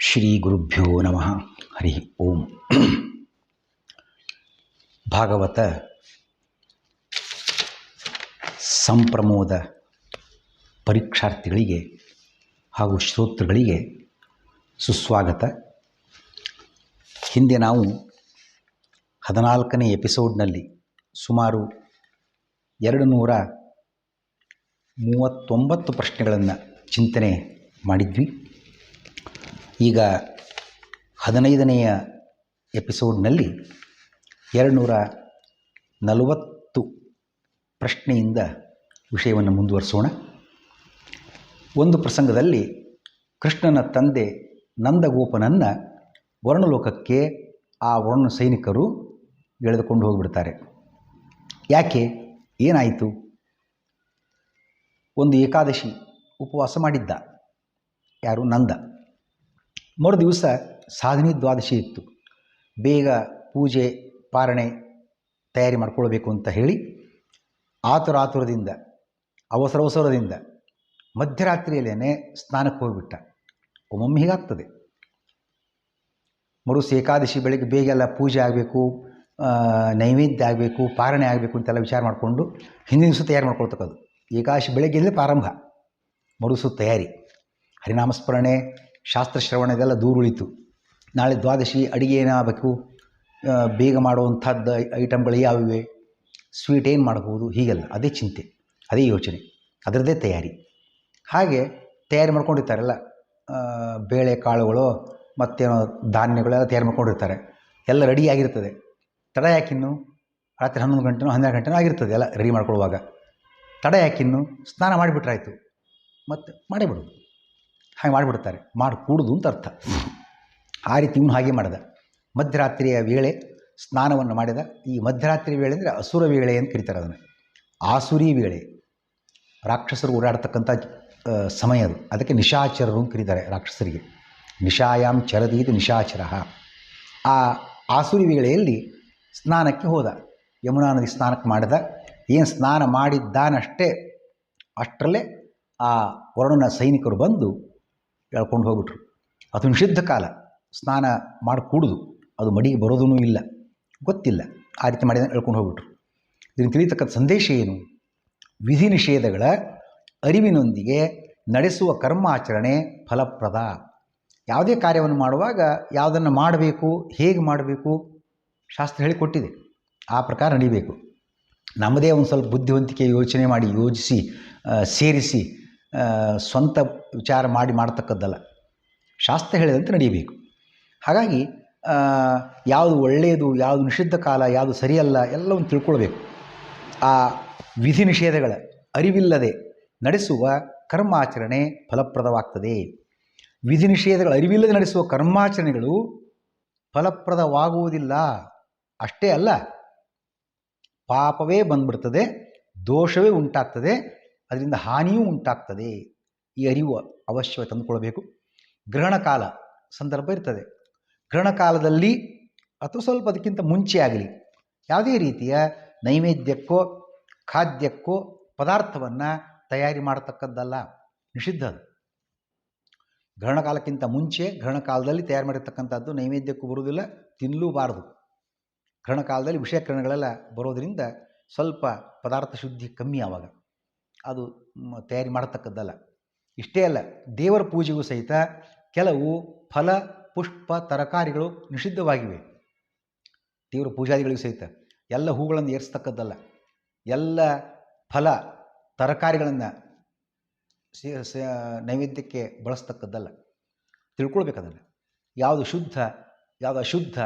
ಶ್ರೀ ಗುರುಭ್ಯೋ ನಮಃ. ಹರಿ ಓಂ. ಭಾಗವತ ಸಂಪ್ರಮೋದ ಪರೀಕ್ಷಾರ್ಥಿಗಳಿಗೆ ಹಾಗೂ ಶ್ರೋತೃಗಳಿಗೆ ಸುಸ್ವಾಗತ. ಹಿಂದೆ ನಾವು 14ನೇ ಎಪಿಸೋಡ್ನಲ್ಲಿ ಸುಮಾರು 239 ಪ್ರಶ್ನೆಗಳನ್ನು ಚಿಂತನೆ ಮಾಡಿದ್ವಿ. ಈಗ 15ನೆಯ ಎಪಿಸೋಡ್ನಲ್ಲಿ 240 ಪ್ರಶ್ನೆಯಿಂದ ವಿಷಯವನ್ನು ಮುಂದುವರಿಸೋಣ. ಒಂದು ಪ್ರಸಂಗದಲ್ಲಿ ಕೃಷ್ಣನ ತಂದೆ ನಂದಗೋಪನನ್ನು ವರ್ಣಲೋಕಕ್ಕೆ ಆ ವರ್ಣ ಸೈನಿಕರು ಎಳೆದುಕೊಂಡು ಹೋಗಿಬಿಡ್ತಾರೆ. ಯಾಕೆ, ಏನಾಯಿತು? ಒಂದು ಏಕಾದಶಿ ಉಪವಾಸ ಮಾಡಿದ್ದ ಯಾರು? ನಂದ. ಮರು ದಿವಸ ಸಾಧನಿ ದ್ವಾದಶಿ ಇತ್ತು. ಬೇಗ ಪೂಜೆ ಪಾರಣೆ ತಯಾರಿ ಮಾಡ್ಕೊಳ್ಬೇಕು ಅಂತ ಹೇಳಿ ಆತುರದಿಂದ ಅವಸರದಿಂದ ಮಧ್ಯರಾತ್ರಿಯಲ್ಲೇ ಸ್ನಾನಕ್ಕೆ ಹೋಗಿಬಿಟ್ಟ. ಒಮ್ಮೊಮ್ಮೆ ಹೀಗಾಗ್ತದೆ. ಮರುಸ ಏಕಾದಶಿ ಬೆಳಗ್ಗೆ ಬೇಗೆಲ್ಲ ಪೂಜೆ ಆಗಬೇಕು, ನೈವೇದ್ಯ ಆಗಬೇಕು, ಪಾರಣೆ ಆಗಬೇಕು ಅಂತೆಲ್ಲ ವಿಚಾರ ಮಾಡಿಕೊಂಡು ಹಿಂದಿನ ದಿವಸ ತಯಾರಿ ಮಾಡ್ಕೊಳ್ತಕ್ಕದ್ದು. ಏಕಾದಶಿ ಬೆಳಗ್ಗೆಯಲ್ಲೇ ಪ್ರಾರಂಭ, ಮರುಸು ತಯಾರಿ, ಹರಿನಾಮಸ್ಮರಣೆ, ಶಾಸ್ತ್ರಶ್ರವಣ ಇದೆಲ್ಲ ದೂರ ಉಳಿತು. ನಾಳೆ ದ್ವಾದಶಿ, ಅಡುಗೆ ಏನಾಗಬೇಕು, ಬೇಗ ಮಾಡುವಂಥದ್ದು ಐಟಮ್ಗಳು ಯಾವಿವೆ, ಸ್ವೀಟ್ ಏನು ಮಾಡ್ಬೋದು, ಹೀಗೆಲ್ಲ ಅದೇ ಚಿಂತೆ, ಅದೇ ಯೋಚನೆ, ಅದರದ್ದೇ ತಯಾರಿ. ಹಾಗೆ ತಯಾರಿ ಮಾಡ್ಕೊಂಡಿರ್ತಾರೆಲ್ಲ, ಬೇಳೆ ಕಾಳುಗಳು ಮತ್ತೇನೋ ಧಾನ್ಯಗಳೆಲ್ಲ ತಯಾರು ಮಾಡ್ಕೊಂಡಿರ್ತಾರೆ. ಎಲ್ಲ ರೆಡಿ ಆಗಿರ್ತದೆ. ತಡ ಯಾಕಿನ್ನು? ರಾತ್ರಿ 11 ಗಂಟೆನೋ 12 ಗಂಟೆನೋ ಆಗಿರ್ತದೆ ಎಲ್ಲ ರೆಡಿ ಮಾಡ್ಕೊಳ್ಳುವಾಗ. ತಡ ಯಾಕಿನ್ನು? ಸ್ನಾನ ಮಾಡಿಬಿಟ್ರಾಯ್ತು, ಮತ್ತು ಮಾಡೇ ಬಿಡೋದು. ಹಾಗೆ ಮಾಡಿಬಿಡ್ತಾರೆ. ಮಾಡಿ ಕೂಡುದು ಅಂತ ಅರ್ಥ. ಆ ರೀತಿ ಇವನು ಹಾಗೆ ಮಾಡಿದ. ಮಧ್ಯರಾತ್ರಿಯ ವೇಳೆ ಸ್ನಾನವನ್ನು ಮಾಡಿದ. ಈ ಮಧ್ಯರಾತ್ರಿ ವೇಳೆ ಅಂದರೆ ಅಸುರ ವೇಳೆ ಅಂತ ಕರೀತಾರೆ ಅದನ್ನು. ಆಸುರಿ ವೇಳೆ, ರಾಕ್ಷಸರು ಓಡಾಡ್ತಕ್ಕಂಥ ಸಮಯ ಅದು. ಅದಕ್ಕೆ ನಿಶಾಚರರು ಅಂತ ಕರೀತಾರೆ ರಾಕ್ಷಸರಿಗೆ. ನಿಶಾಯಾಮ್ ಚರದೀತಿ ನಿಶಾಚರ. ಆ ಆಸುರಿ ವೇಳೆಯಲ್ಲಿ ಸ್ನಾನಕ್ಕೆ ಹೋದ. ಯಮುನಾ ನದಿ ಸ್ನಾನಕ್ಕೆ ಮಾಡಿದ. ಏನು ಸ್ನಾನ ಮಾಡಿದ್ದಾನಷ್ಟೇ ಅಷ್ಟರಲ್ಲೇ ಆ ವರ್ಣನ ಸೈನಿಕರು ಬಂದು ಎಳ್ಕೊಂಡು ಹೋಗ್ಬಿಟ್ರು. ಅದು ನಿಷಿದ್ಧ ಕಾಲ, ಸ್ನಾನ ಮಾಡಿ ಕೂಡುದು, ಅದು ಮಡಿಗೆ ಬರೋದೂ ಇಲ್ಲ, ಗೊತ್ತಿಲ್ಲ. ಆ ರೀತಿ ಮಾಡಿದ ಎಳ್ಕೊಂಡು ಹೋಗ್ಬಿಟ್ರು. ಇದನ್ನು ತಿಳಿಯತಕ್ಕಂಥ ಸಂದೇಶ ಏನು? ವಿಧಿ ನಿಷೇಧಗಳ ಅರಿವಿನೊಂದಿಗೆ ನಡೆಸುವ ಕರ್ಮಾಚರಣೆ ಫಲಪ್ರದ. ಯಾವುದೇ ಕಾರ್ಯವನ್ನು ಮಾಡುವಾಗ ಯಾವುದನ್ನು ಮಾಡಬೇಕು, ಹೇಗೆ ಮಾಡಬೇಕು, ಶಾಸ್ತ್ರ ಹೇಳಿಕೊಟ್ಟಿದೆ. ಆ ಪ್ರಕಾರ ನಡೀಬೇಕು. ನಮ್ಮದೇ ಒಂದು ಸ್ವಲ್ಪ ಬುದ್ಧಿವಂತಿಕೆ ಯೋಚನೆ ಮಾಡಿ ಯೋಜಿಸಿ ಸೇರಿಸಿ ಸ್ವಂತ ವಿಚಾರ ಮಾಡಿ ಮಾಡ್ತಕ್ಕದ್ದಲ್ಲ. ಶಾಸ್ತ್ರ ಹೇಳಿದಂತೆ ನಡೀಬೇಕು. ಹಾಗಾಗಿ ಯಾವುದು ಒಳ್ಳೆಯದು, ಯಾವುದು ನಿಷಿದ್ಧ ಕಾಲ, ಯಾವುದು ಸರಿಯಲ್ಲ ಎಲ್ಲವನ್ನು ತಿಳ್ಕೊಳ್ಬೇಕು. ಆ ವಿಧಿ ನಿಷೇಧಗಳ ಅರಿವಿಲ್ಲದೆ ನಡೆಸುವ ಕರ್ಮಾಚರಣೆ ಫಲಪ್ರದವಾಗ್ತದೆ. ವಿಧಿ ನಿಷೇಧಗಳ ಅರಿವಿಲ್ಲದೆ ನಡೆಸುವ ಕರ್ಮಾಚರಣೆಗಳು ಫಲಪ್ರದವಾಗುವುದಿಲ್ಲ. ಅಷ್ಟೇ ಅಲ್ಲ, ಪಾಪವೇ ಬಂದ್ಬಿಡ್ತದೆ, ದೋಷವೇ ಉಂಟಾಗ್ತದೆ, ಅದರಿಂದ ಹಾನಿಯೂ ಉಂಟಾಗ್ತದೆ. ಈ ಅರಿವು ಅವಶ್ಯವಾಗಿ ತಂದುಕೊಳ್ಬೇಕು. ಗ್ರಹಣ ಕಾಲ ಸಂದರ್ಭ ಇರ್ತದೆ. ಗ್ರಹಣ ಕಾಲದಲ್ಲಿ ಅಥವಾ ಸ್ವಲ್ಪ ಅದಕ್ಕಿಂತ ಮುಂಚೆ ಆಗಲಿ ಯಾವುದೇ ರೀತಿಯ ನೈವೇದ್ಯಕ್ಕೋ ಖಾದ್ಯಕ್ಕೋ ಪದಾರ್ಥವನ್ನು ತಯಾರಿ ಮಾಡತಕ್ಕದ್ದಲ್ಲ, ನಿಷಿದ್ಧ. ಗ್ರಹಣ ಕಾಲಕ್ಕಿಂತ ಮುಂಚೆ ಗ್ರಹಣ ಕಾಲದಲ್ಲಿ ತಯಾರು ಮಾಡಿರ್ತಕ್ಕಂಥದ್ದು ನೈವೇದ್ಯಕ್ಕೂ ಬರುವುದಿಲ್ಲ, ತಿನ್ನಲೂಬಾರದು. ಗ್ರಹಣ ಕಾಲದಲ್ಲಿ ವಿಷಯಕ್ರಮಗಳೆಲ್ಲ ಬರೋದರಿಂದ ಸ್ವಲ್ಪ ಪದಾರ್ಥ ಶುದ್ಧಿ ಕಮ್ಮಿ. ಆವಾಗ ಅದು ತಯಾರಿ ಮಾಡತಕ್ಕದ್ದಲ್ಲ. ಇಷ್ಟೇ ಅಲ್ಲ, ದೇವರ ಪೂಜೆಗೂ ಸಹಿತ ಕೆಲವು ಫಲ ಪುಷ್ಪ ತರಕಾರಿಗಳು ನಿಷಿದ್ಧವಾಗಿವೆ. ದೇವರ ಪೂಜಾದಿಗಳಿಗೂ ಸಹಿತ ಎಲ್ಲ ಹೂಗಳನ್ನು ಏರಿಸ್ತಕ್ಕದ್ದಲ್ಲ, ಎಲ್ಲ ಫಲ ತರಕಾರಿಗಳನ್ನು ನೈವೇದ್ಯಕ್ಕೆ ಬಳಸ್ತಕ್ಕದ್ದಲ್ಲ. ತಿಳ್ಕೊಳ್ಬೇಕದನ್ನು. ಯಾವುದು ಶುದ್ಧ, ಯಾವುದು ಅಶುದ್ಧ,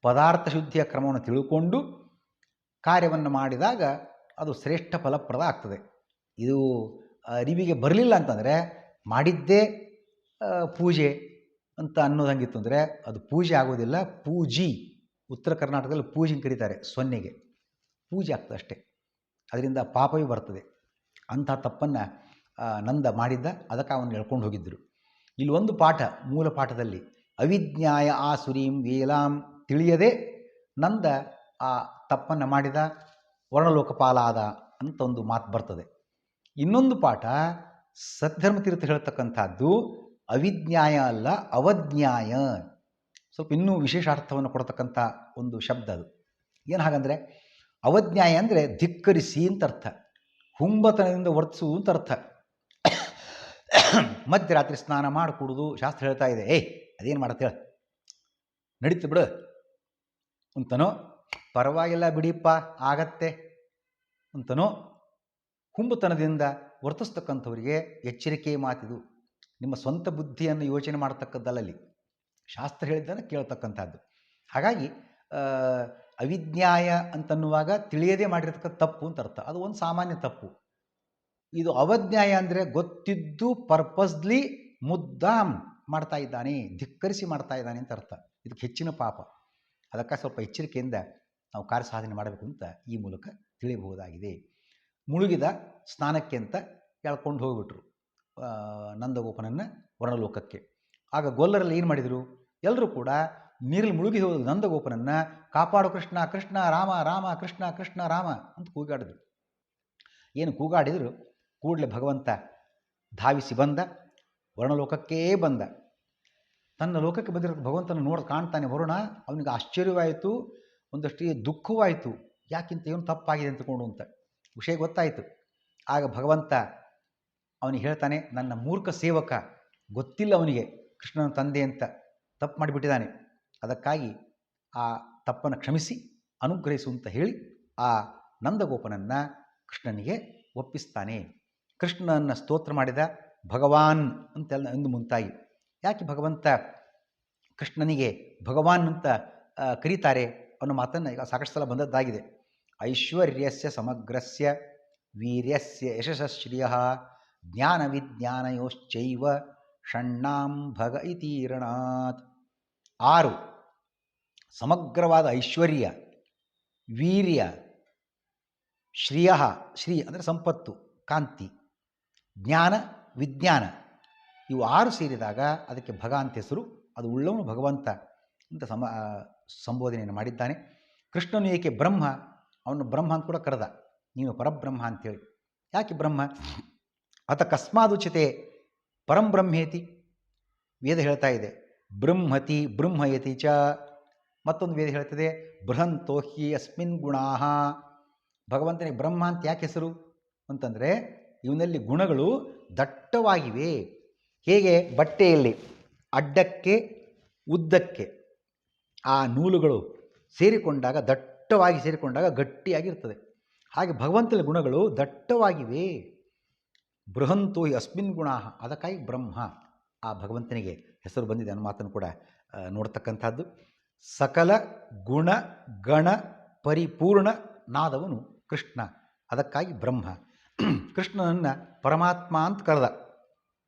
ಪದಾರ್ಥ ಶುದ್ಧಿಯ ಕ್ರಮವನ್ನು ತಿಳ್ಕೊಂಡು ಕಾರ್ಯವನ್ನು ಮಾಡಿದಾಗ ಅದು ಶ್ರೇಷ್ಠ ಫಲಪ್ರದ ಆಗ್ತದೆ. ಇದು ಅರಿವಿಗೆ ಬರಲಿಲ್ಲ ಅಂತಂದರೆ ಮಾಡಿದ್ದೇ ಪೂಜೆ ಅಂತ ಅನ್ನೋದಂಗಿತ್ತು ಅಂದರೆ ಅದು ಪೂಜೆ ಆಗೋದಿಲ್ಲ. ಪೂಜಿ, ಉತ್ತರ ಕರ್ನಾಟಕದಲ್ಲಿ ಪೂಜೆ ಕರೀತಾರೆ, ಸೊನ್ನೆಗೆ ಪೂಜೆ ಆಗ್ತದೆ ಅಷ್ಟೇ. ಅದರಿಂದ ಪಾಪವೇ ಬರ್ತದೆ. ಅಂಥ ತಪ್ಪನ್ನು ನಂದ ಮಾಡಿದ್ದ. ಅದಕ್ಕೆ ಅವನು ಹೇಳ್ಕೊಂಡು ಹೋಗಿದ್ದರು. ಇಲ್ಲಿ ಒಂದು ಪಾಠ, ಮೂಲ ಪಾಠದಲ್ಲಿ ಅವಿಜ್ಞಾಯ ಆಸುರೀಂ ವೇಲಾಂ, ತಿಳಿಯದೆ ನಂದ ಆ ತಪ್ಪನ್ನು ಮಾಡಿದ, ವರ್ಣಲೋಕಪಾಲಾದ ಅಂತ ಒಂದು ಮಾತು ಬರ್ತದೆ. ಇನ್ನೊಂದು ಪಾಠ ಸದ್ಧರ್ಮತೀರ್ಥ ಹೇಳ್ತಕ್ಕಂಥದ್ದು, ಅವಿಜ್ಞಾಯ ಅಲ್ಲ, ಅವಜ್ಞಾಯ. ಸ್ವಲ್ಪ ಇನ್ನೂ ವಿಶೇಷ ಅರ್ಥವನ್ನು ಕೊಡ್ತಕ್ಕಂಥ ಒಂದು ಶಬ್ದ ಅದು. ಏನು ಹಾಗಂದರೆ, ಅವಜ್ಞಾಯ ಅಂದರೆ ಧಿಕ್ಕರಿಸಿ ಅಂತ ಅರ್ಥ, ಹುಂಬತನದಿಂದ ವರ್ತಿಸು ಅಂತ ಅರ್ಥ. ಮಧ್ಯರಾತ್ರಿ ಸ್ನಾನ ಮಾಡಿಕೊಡುದು ಶಾಸ್ತ್ರ ಹೇಳ್ತಾ ಇದೆ, ಅದೇನು ಮಾಡತ್ತೆ ಹೇಳ, ನಡೀತು ಬಿಡು ಅಂತನೋ, ಪರವಾಗಿಲ್ಲ ಬಿಡಿಪ್ಪ ಆಗತ್ತೆ ಅಂತನೋ ಹುಂಬತನದಿಂದ ವರ್ತಿಸ್ತಕ್ಕಂಥವರಿಗೆ ಎಚ್ಚರಿಕೆ ಮಾತಿದು. ನಿಮ್ಮ ಸ್ವಂತ ಬುದ್ಧಿಯನ್ನು ಯೋಚನೆ ಮಾಡತಕ್ಕದ್ದಲ್ಲಲ್ಲಿ, ಶಾಸ್ತ್ರ ಹೇಳಿದ್ದನ್ನು ಕೇಳ್ತಕ್ಕಂಥದ್ದು. ಹಾಗಾಗಿ ಅವಿಜ್ಞಾಯ ಅಂತನ್ನುವಾಗ ತಿಳಿಯದೇ ಮಾಡಿರ್ತಕ್ಕಂಥ ತಪ್ಪು ಅಂತ ಅರ್ಥ, ಅದು ಒಂದು ಸಾಮಾನ್ಯ ತಪ್ಪು. ಇದು ಅವಜ್ಞಾಯ ಅಂದರೆ ಗೊತ್ತಿದ್ದು ಪರ್ಪಸ್ಲಿ ಮುದ್ದಾಮ್ ಮಾಡ್ತಾ ಇದ್ದಾನೆ, ಧಿಕ್ಕರಿಸಿ ಮಾಡ್ತಾ ಇದ್ದಾನೆ ಅಂತ ಅರ್ಥ. ಇದಕ್ಕೆ ಹೆಚ್ಚಿನ ಪಾಪ. ಅದಕ್ಕೆ ಸ್ವಲ್ಪ ಎಚ್ಚರಿಕೆಯಿಂದ ನಾವು ಕಾರ್ಯ ಸಾಧನೆ ಮಾಡಬೇಕು ಅಂತ ಈ ಮೂಲಕ ತಿಳಿಯಬಹುದಾಗಿದೆ. ಮುಳುಗಿದ ಸ್ನಾನಕ್ಕೆ ಅಂತ ಎಳ್ಕೊಂಡು ಹೋಗಿಬಿಟ್ರು ನಂದಗೋಪನನ್ನು ವರ್ಣಲೋಕಕ್ಕೆ. ಆಗ ಗೊಲ್ಲರಲ್ಲಿ ಏನು ಮಾಡಿದರು, ಎಲ್ಲರೂ ಕೂಡ ನೀರಲ್ಲಿ ಮುಳುಗಿ ಹೋದ ನಂದಗೋಪನನ್ನು ಕಾಪಾಡು ಕೃಷ್ಣ ಕೃಷ್ಣ ರಾಮ ರಾಮ ಕೃಷ್ಣ ಕೃಷ್ಣ ರಾಮ ಅಂತ ಕೂಗಾಡಿದ್ರು. ಏನು ಕೂಗಾಡಿದರು, ಕೂಡಲೇ ಭಗವಂತ ಧಾವಿಸಿ ಬಂದ, ವರ್ಣಲೋಕಕ್ಕೇ ಬಂದ. ತನ್ನ ಲೋಕಕ್ಕೆ ಬಂದಿರೋ ಭಗವಂತನ ನೋಡಿ ಕಾಣ್ತಾನೆ ವರುಣ. ಅವನಿಗೆ ಆಶ್ಚರ್ಯವಾಯಿತು, ಒಂದಷ್ಟು ದುಃಖವಾಯಿತು, ಯಾಕಿಂತ ಏನು ತಪ್ಪಾಗಿದೆ ಅಂತಕೊಂಡು ಅಂತ ವಿಷಯ ಗೊತ್ತಾಯಿತು. ಆಗ ಭಗವಂತ ಅವನಿಗೆ ಹೇಳ್ತಾನೆ, ನನ್ನ ಮೂರ್ಖ ಸೇವಕ, ಗೊತ್ತಿಲ್ಲ ಅವನಿಗೆ ಕೃಷ್ಣನ ತಂದೆ ಅಂತ, ತಪ್ಪು ಮಾಡಿಬಿಟ್ಟಿದ್ದಾನೆ, ಅದಕ್ಕಾಗಿ ಆ ತಪ್ಪನ್ನು ಕ್ಷಮಿಸಿ ಅನುಗ್ರಹಿಸು ಅಂತ ಹೇಳಿ ಆ ನಂದಗೋಪನನ್ನು ಕೃಷ್ಣನಿಗೆ ಒಪ್ಪಿಸ್ತಾನೆ. ಕೃಷ್ಣನನ್ನು ಸ್ತೋತ್ರ ಮಾಡಿದ ಭಗವಾನ್ ಅಂತೆಲ್ಲ ಎಂದು ಮುಂತಾಗಿ. ಯಾಕೆ ಭಗವಂತ ಕೃಷ್ಣನಿಗೆ ಭಗವಾನ್ ಅಂತ ಕರೀತಾರೆ ಅನ್ನೋ ಮಾತನ್ನು ಈಗ ಸಾಕಷ್ಟು ಸಲ ಬಂದದ್ದಾಗಿದೆ. ಐಶ್ವರ್ಯಸ್ಯ ಸಮಗ್ರಸ್ಯ ವೀರ್ಯಸ್ಯ ಯಶಸ್ಶ್ರಿಯ ಜ್ಞಾನ ವಿಜ್ಞಾನಯೋಶ್ಚೈವ ಷಣ್ಣಾಂ ಭಗ ಇತೀರಣಾತ್. 6 ಸಮಗ್ರವಾದ ಐಶ್ವರ್ಯ, ವೀರ್ಯ, ಶ್ರಿಯ, ಶ್ರೀ ಅಂದರೆ ಸಂಪತ್ತು, ಕಾಂತಿ, ಜ್ಞಾನ, ವಿಜ್ಞಾನ, ಇವು 6 ಸೇರಿದಾಗ ಅದಕ್ಕೆ ಭಗ ಅಂತ ಹೆಸರು. ಅದು ಉಳ್ಳವನು ಭಗವಂತ ಅಂತ ಸಂಬೋಧನೆಯನ್ನು ಮಾಡಿದ್ದಾನೆ. ಕೃಷ್ಣನು ಏಕೆ ಬ್ರಹ್ಮ, ಅವನು ಬ್ರಹ್ಮ ಅಂತ ಕೂಡ ಕರೆದ, ನೀನು ಪರಬ್ರಹ್ಮ ಅಂತೇಳಿ. ಯಾಕೆ ಬ್ರಹ್ಮ, ಅತ ಕಸ್ಮಾದುಚಿತೆ ಪರಂ ಬ್ರಹ್ಮೇತಿ. ವೇದ ಹೇಳ್ತಾ ಇದೆ ಬ್ರಹ್ಮತಿ ಬ್ರಹ್ಮಯತಿ ಚ. ಮತ್ತೊಂದು ವೇದ ಹೇಳ್ತದೆ ಬೃಹಂತೋ ಹಿ ಅಸ್ಮಿನ್ ಗುಣಾಃ. ಭಗವಂತನಿಗೆ ಬ್ರಹ್ಮ ಅಂತ ಯಾಕೆ ಹೆಸರು ಅಂತಂದರೆ, ಇವನಲ್ಲಿ ಗುಣಗಳು ದಟ್ಟವಾಗಿವೆ. ಹೇಗೆ ಬಟ್ಟೆಯಲ್ಲಿ ಅಡ್ಡಕ್ಕೆ ಉದ್ದಕ್ಕೆ ಆ ನೂಲುಗಳು ಸೇರಿಕೊಂಡಾಗ, ದಟ್ಟವಾಗಿ ಸೇರಿಕೊಂಡಾಗ ಗಟ್ಟಿಯಾಗಿರ್ತದೆ, ಹಾಗೆ ಭಗವಂತನ ಗುಣಗಳು ದಟ್ಟವಾಗಿವೆ. ಬೃಹಂತೋ ಹಿ ಅಸ್ಮಿನ್ ಗುಣಾಃ, ಅದಕ್ಕಾಗಿ ಬ್ರಹ್ಮ ಆ ಭಗವಂತನಿಗೆ ಹೆಸರು ಬಂದಿದೆ ಅನ್ನೋ ಮಾತನ್ನು ಕೂಡ ನೋಡ್ತಕ್ಕಂಥದ್ದು. ಸಕಲ ಗುಣ ಗಣ ಪರಿಪೂರ್ಣ ನಾದವನು ಕೃಷ್ಣ, ಅದಕ್ಕಾಗಿ ಬ್ರಹ್ಮ. ಕೃಷ್ಣನನ್ನು ಪರಮಾತ್ಮ ಅಂತ ಕರೆದ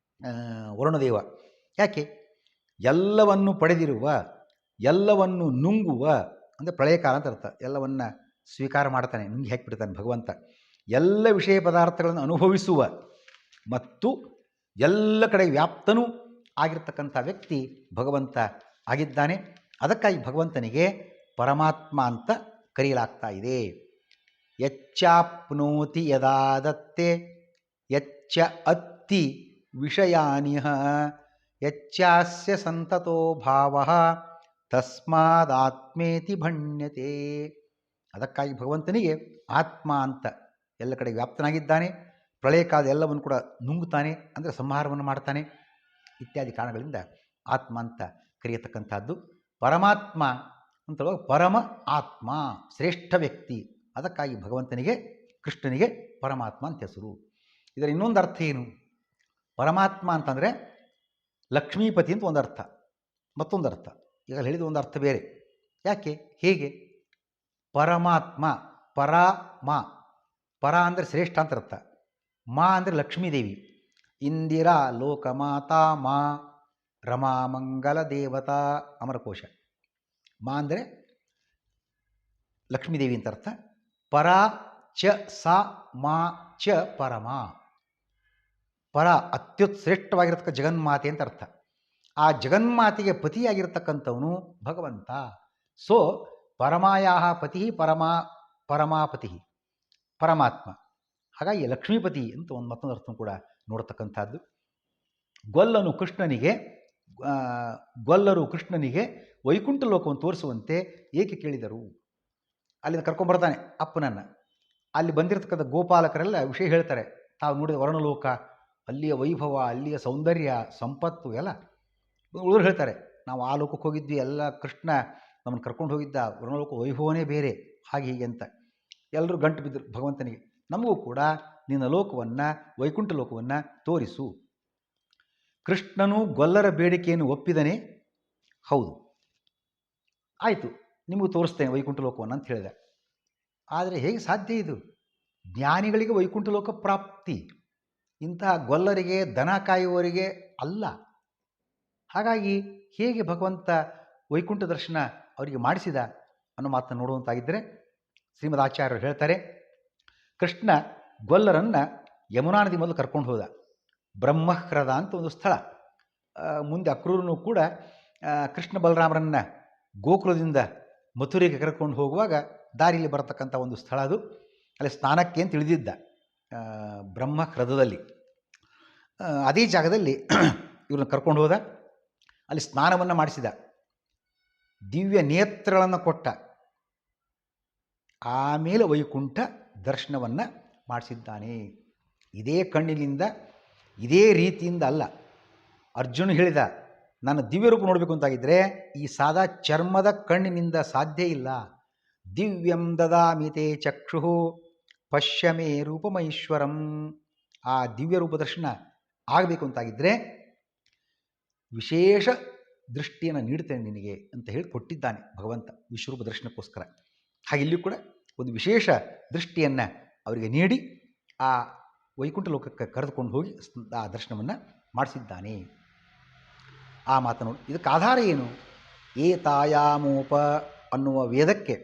ವರುಣದೇವ. ಯಾಕೆ, ಎಲ್ಲವನ್ನು ಪಡೆದಿರುವ, ಎಲ್ಲವನ್ನು ನುಂಗುವ, ಅಂದರೆ ಪ್ರಳಯ ಕಾಲ ಅಂತ ಅರ್ಥ, ಎಲ್ಲವನ್ನ ಸ್ವೀಕಾರ ಮಾಡ್ತಾನೆ, ನುಂಗಿ ಹಾಕಿಬಿಡ್ತಾನೆ ಭಗವಂತ. ಎಲ್ಲ ವಿಷಯ ಪದಾರ್ಥಗಳನ್ನು ಅನುಭವಿಸುವ ಮತ್ತು ಎಲ್ಲ ಕಡೆ ವ್ಯಾಪ್ತನೂ ಆಗಿರ್ತಕ್ಕಂಥ ವ್ಯಕ್ತಿ ಭಗವಂತ ಆಗಿದ್ದಾನೆ. ಅದಕ್ಕಾಗಿ ಭಗವಂತನಿಗೆ ಪರಮಾತ್ಮ ಅಂತ ಕರೆಯಲಾಗ್ತಾ ಇದೆ. ಯಚ್ಚಾಪ್ನೋತಿ ಯದಾದತ್ತೆ ಯಚ್ಚ ಅತ್ತಿ ವಿಷಯಾನಿಹ ಯಚ್ಚಾಸ್ಯ ಸಂತತೋ ಭಾವಃ ತಸ್ಮಾದಾತ್ಮೇತಿ ಭಣ್ಯತೆ. ಅದಕ್ಕಾಗಿ ಭಗವಂತನಿಗೆ ಆತ್ಮ ಅಂತ, ಎಲ್ಲ ಕಡೆ ವ್ಯಾಪ್ತನಾಗಿದ್ದಾನೆ, ಪ್ರಳಯ ಕಾಲದ ಎಲ್ಲವನ್ನು ಕೂಡ ನುಂಗುತ್ತಾನೆ, ಅಂದರೆ ಸಂಹಾರವನ್ನು ಮಾಡ್ತಾನೆ, ಇತ್ಯಾದಿ ಕಾರಣಗಳಿಂದ ಆತ್ಮ ಅಂತ ಕರೆಯತಕ್ಕಂಥದ್ದು. ಪರಮಾತ್ಮ ಅಂತ ಪರಮ ಆತ್ಮ, ಶ್ರೇಷ್ಠ ವ್ಯಕ್ತಿ, ಅದಕ್ಕಾಗಿ ಭಗವಂತನಿಗೆ ಕೃಷ್ಣನಿಗೆ ಪರಮಾತ್ಮ ಅಂತ ಹೆಸರು. ಇದರ ಇನ್ನೊಂದು ಅರ್ಥ ಏನು, ಪರಮಾತ್ಮ ಅಂತಂದರೆ ಲಕ್ಷ್ಮೀಪತಿ ಅಂತ ಒಂದು ಅರ್ಥ, ಮತ್ತೊಂದು ಅರ್ಥ ಈಗ ಹೇಳಿದ ಒಂದು ಅರ್ಥ ಬೇರೆ. ಯಾಕೆ, ಹೇಗೆ, ಪರಮಾತ್ಮ, ಪರಮ, ಪರ ಅಂದರೆ ಶ್ರೇಷ್ಠ ಅಂತ ಅರ್ಥ, ಮಾ ಅಂದರೆ ಲಕ್ಷ್ಮೀದೇವಿ, ಇಂದಿರಾ ಲೋಕಮಾತಾ ಮಾ ರಮಾ ಮಂಗಲ ದೇವತಾ ಅಮರಕೋಶ. ಮಾ ಅಂದರೆ ಲಕ್ಷ್ಮೀದೇವಿ ಅಂತ ಅರ್ಥ. ಪರ ಚ ಸಾ ಮಾ ಚ ಪರಮ, ಪರ ಅತ್ಯುತ್ಶ್ರೇಷ್ಠವಾಗಿರತಕ್ಕ ಜಗನ್ಮಾತೆ ಅಂತ ಅರ್ಥ. ಆ ಜಗನ್ಮಾತೆಗೆ ಪತಿಯಾಗಿರ್ತಕ್ಕಂಥವನು ಭಗವಂತ. ಸೊ ಪರಮಾಯಾಹ ಪತಿ ಪರಮಾಪತಿ ಪರಮಾತ್ಮ. ಹಾಗಾಗಿ ಲಕ್ಷ್ಮೀಪತಿ ಅಂತ ಒಂದು ಮತ್ತೊಂದು ಅರ್ಥ ಕೂಡ ನೋಡ್ತಕ್ಕಂಥದ್ದು. ಗೊಲ್ಲನು ಕೃಷ್ಣನಿಗೆ ಆ, ಗೊಲ್ಲರು ಕೃಷ್ಣನಿಗೆ ವೈಕುಂಠ ಲೋಕವನ್ನು ತೋರಿಸುವಂತೆ ಏಕೆ ಕೇಳಿದರು. ಅಲ್ಲಿಂದ ಕರ್ಕೊಂಬರ್ತಾನೆ ಅಪ್ಪನನ್ನು. ಅಲ್ಲಿ ಬಂದಿರತಕ್ಕಂಥ ಗೋಪಾಲಕರೆಲ್ಲ ವಿಷಯ ಹೇಳ್ತಾರೆ. ತಾವು ನೋಡಿದ ವರ್ಣಲೋಕ, ಅಲ್ಲಿಯ ವೈಭವ, ಅಲ್ಲಿಯ ಸೌಂದರ್ಯ, ಸಂಪತ್ತು ಎಲ್ಲ ಉಳಿದ್ರು ಹೇಳ್ತಾರೆ. ನಾವು ಆ ಲೋಕಕ್ಕೆ ಹೋಗಿದ್ವಿ, ಎಲ್ಲ ಕೃಷ್ಣ ನಮ್ಮನ್ನು ಕರ್ಕೊಂಡು ಹೋಗಿದ್ದ, ವರ್ಣಲೋಕ ವೈಭವನೇ ಬೇರೆ, ಹಾಗೆ ಹೀಗೆ ಅಂತ ಎಲ್ಲರೂ ಗಂಟು ಬಿದ್ದರು ಭಗವಂತನಿಗೆ. ನಮಗೂ ಕೂಡ ನಿನ್ನ ಲೋಕವನ್ನು, ವೈಕುಂಠ ಲೋಕವನ್ನು ತೋರಿಸು. ಕೃಷ್ಣನು ಗೊಲ್ಲರ ಬೇಡಿಕೆಯನ್ನು ಒಪ್ಪಿದನೇ. ಹೌದು, ಆಯಿತು, ನಿಮಗೂ ತೋರಿಸ್ತೇನೆ ವೈಕುಂಠ ಲೋಕವನ್ನು ಅಂತ ಹೇಳಿದೆ. ಆದರೆ ಹೇಗೆ ಸಾಧ್ಯ ಇದು? ಜ್ಞಾನಿಗಳಿಗೆ ವೈಕುಂಠ ಲೋಕ ಪ್ರಾಪ್ತಿ, ಇಂತಹ ಗೊಲ್ಲರಿಗೆ, ದನ ಕಾಯುವವರಿಗೆ ಅಲ್ಲ. ಹಾಗಾಗಿ ಹೇಗೆ ಭಗವಂತ ವೈಕುಂಠ ದರ್ಶನ ಅವರಿಗೆ ಮಾಡಿಸಿದ ಅನ್ನೋ ಮಾತನ್ನು ನೋಡುವಂತಾಗಿದ್ದರೆ, ಶ್ರೀಮದ್ ಆಚಾರ್ಯರು ಹೇಳ್ತಾರೆ, ಕೃಷ್ಣ ಗೊಲ್ಲರನ್ನು ಯಮುನಾ ನದಿ ಮೊದಲು ಕರ್ಕೊಂಡು ಹೋದ. ಬ್ರಹ್ಮಹ್ರದ ಅಂತ ಒಂದು ಸ್ಥಳ. ಮುಂದೆ ಅಕ್ರೂರನು ಕೂಡ ಕೃಷ್ಣ ಬಲರಾಮರನ್ನು ಗೋಕುಲದಿಂದ ಮಥುರೆಗೆ ಕರ್ಕೊಂಡು ಹೋಗುವಾಗ ದಾರಿಯಲ್ಲಿ ಬರತಕ್ಕಂಥ ಒಂದು ಸ್ಥಳ ಅದು. ಅಲ್ಲಿ ಸ್ನಾನಕ್ಕೆ ಅಂತ ಇಳಿದಿದ್ದ ಬ್ರಹ್ಮಹ್ರದದಲ್ಲಿ. ಅದೇ ಜಾಗದಲ್ಲಿ ಇವ್ರನ್ನ ಕರ್ಕೊಂಡು ಹೋದ. ಅಲ್ಲಿ ಸ್ನಾನವನ್ನು ಮಾಡಿಸಿದ, ದಿವ್ಯ ನೇತ್ರಗಳನ್ನು ಕೊಟ್ಟ, ಆಮೇಲೆ ವೈಕುಂಠ ದರ್ಶನವನ್ನು ಮಾಡಿಸಿದ್ದಾನೆ. ಇದೇ ಕಣ್ಣಿನಿಂದ, ಇದೇ ರೀತಿಯಿಂದ ಅಲ್ಲ. ಅರ್ಜುನ ಹೇಳಿದ, ನನ್ನ ದಿವ್ಯ ರೂಪ ನೋಡಬೇಕು ಅಂತಾಗಿದ್ದರೆ ಈ ಸಾದಾ ಚರ್ಮದ ಕಣ್ಣಿನಿಂದ ಸಾಧ್ಯ ಇಲ್ಲ. ದಿವ್ಯಂ ದದಾಮಿತೆ ಚಕ್ಷು ಪಶ್ಯಮೇ ರೂಪಮೈಶ್ವರಂ. ಆ ದಿವ್ಯ ರೂಪ ದರ್ಶನ ಆಗಬೇಕು ಅಂತಾಗಿದ್ದರೆ ವಿಶೇಷ ದೃಷ್ಟಿಯನ್ನು ನೀಡ್ತೇನೆ ನಿನಗೆ ಅಂತ ಹೇಳಿ ಕೊಟ್ಟಿದ್ದಾನೆ ಭಗವಂತ ವಿಶ್ವರೂಪ ದರ್ಶನಕ್ಕೋಸ್ಕರ. ಹಾಗೆ ಇಲ್ಲಿ ಕೂಡ ಒಂದು ವಿಶೇಷ ದೃಷ್ಟಿಯನ್ನು ಅವರಿಗೆ ನೀಡಿ ಆ ವೈಕುಂಠ ಲೋಕಕ್ಕೆ ಕರೆದುಕೊಂಡು ಹೋಗಿ ಆ ದರ್ಶನವನ್ನು ಮಾಡಿಸಿದ್ದಾನೆ. ಆ ಮಾತನ್ನು ಇದಕ್ಕೆ ಆಧಾರ ಏನು? ಏತಾಯಾಮೋಪ ಅನ್ನುವ ವೇದಕ್ಕೆ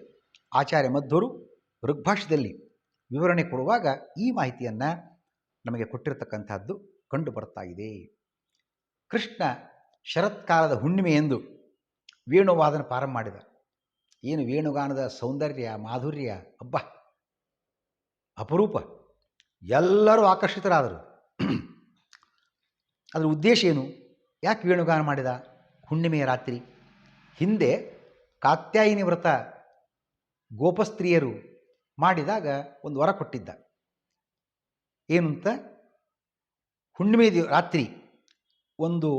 ಆಚಾರ್ಯ ಮಧ್ವರು ಋಗ್ಭಾಷ್ಯದಲ್ಲಿ ವಿವರಣೆ ಕೊಡುವಾಗ ಈ ಮಾಹಿತಿಯನ್ನು ನಮಗೆ ಕೊಟ್ಟಿರತಕ್ಕಂಥದ್ದು ಕಂಡು ಬರ್ತಾ ಇದೆ. ಕೃಷ್ಣ ಶರತ್ಕಾಲದ ಹುಣ್ಣಿಮೆ ಎಂದು ವೇಣುವಾದನ ಪ್ರಾರಂಭ ಮಾಡಿದ. ಏನು ವೇಣುಗಾನದ ಸೌಂದರ್ಯ, ಮಾಧುರ್ಯ, ಅಬ್ಬ ಅಪರೂಪ! ಎಲ್ಲರೂ ಆಕರ್ಷಿತರಾದರು. ಅದರ ಉದ್ದೇಶ ಏನು? ಯಾಕೆ ವೇಣುಗಾನ ಮಾಡಿದ? ಹುಣ್ಣಿಮೆಯ ರಾತ್ರಿ. ಹಿಂದೆ ಕಾತ್ಯಾಯಿನಿ ವ್ರತ ಗೋಪಸ್ತ್ರೀಯರು ಮಾಡಿದಾಗ ಒಂದು ವರ ಕೊಟ್ಟಿದ್ದ. ಏನು ಅಂತ? ಹುಣ್ಣಿಮೆ ರಾತ್ರಿ ಒಂದು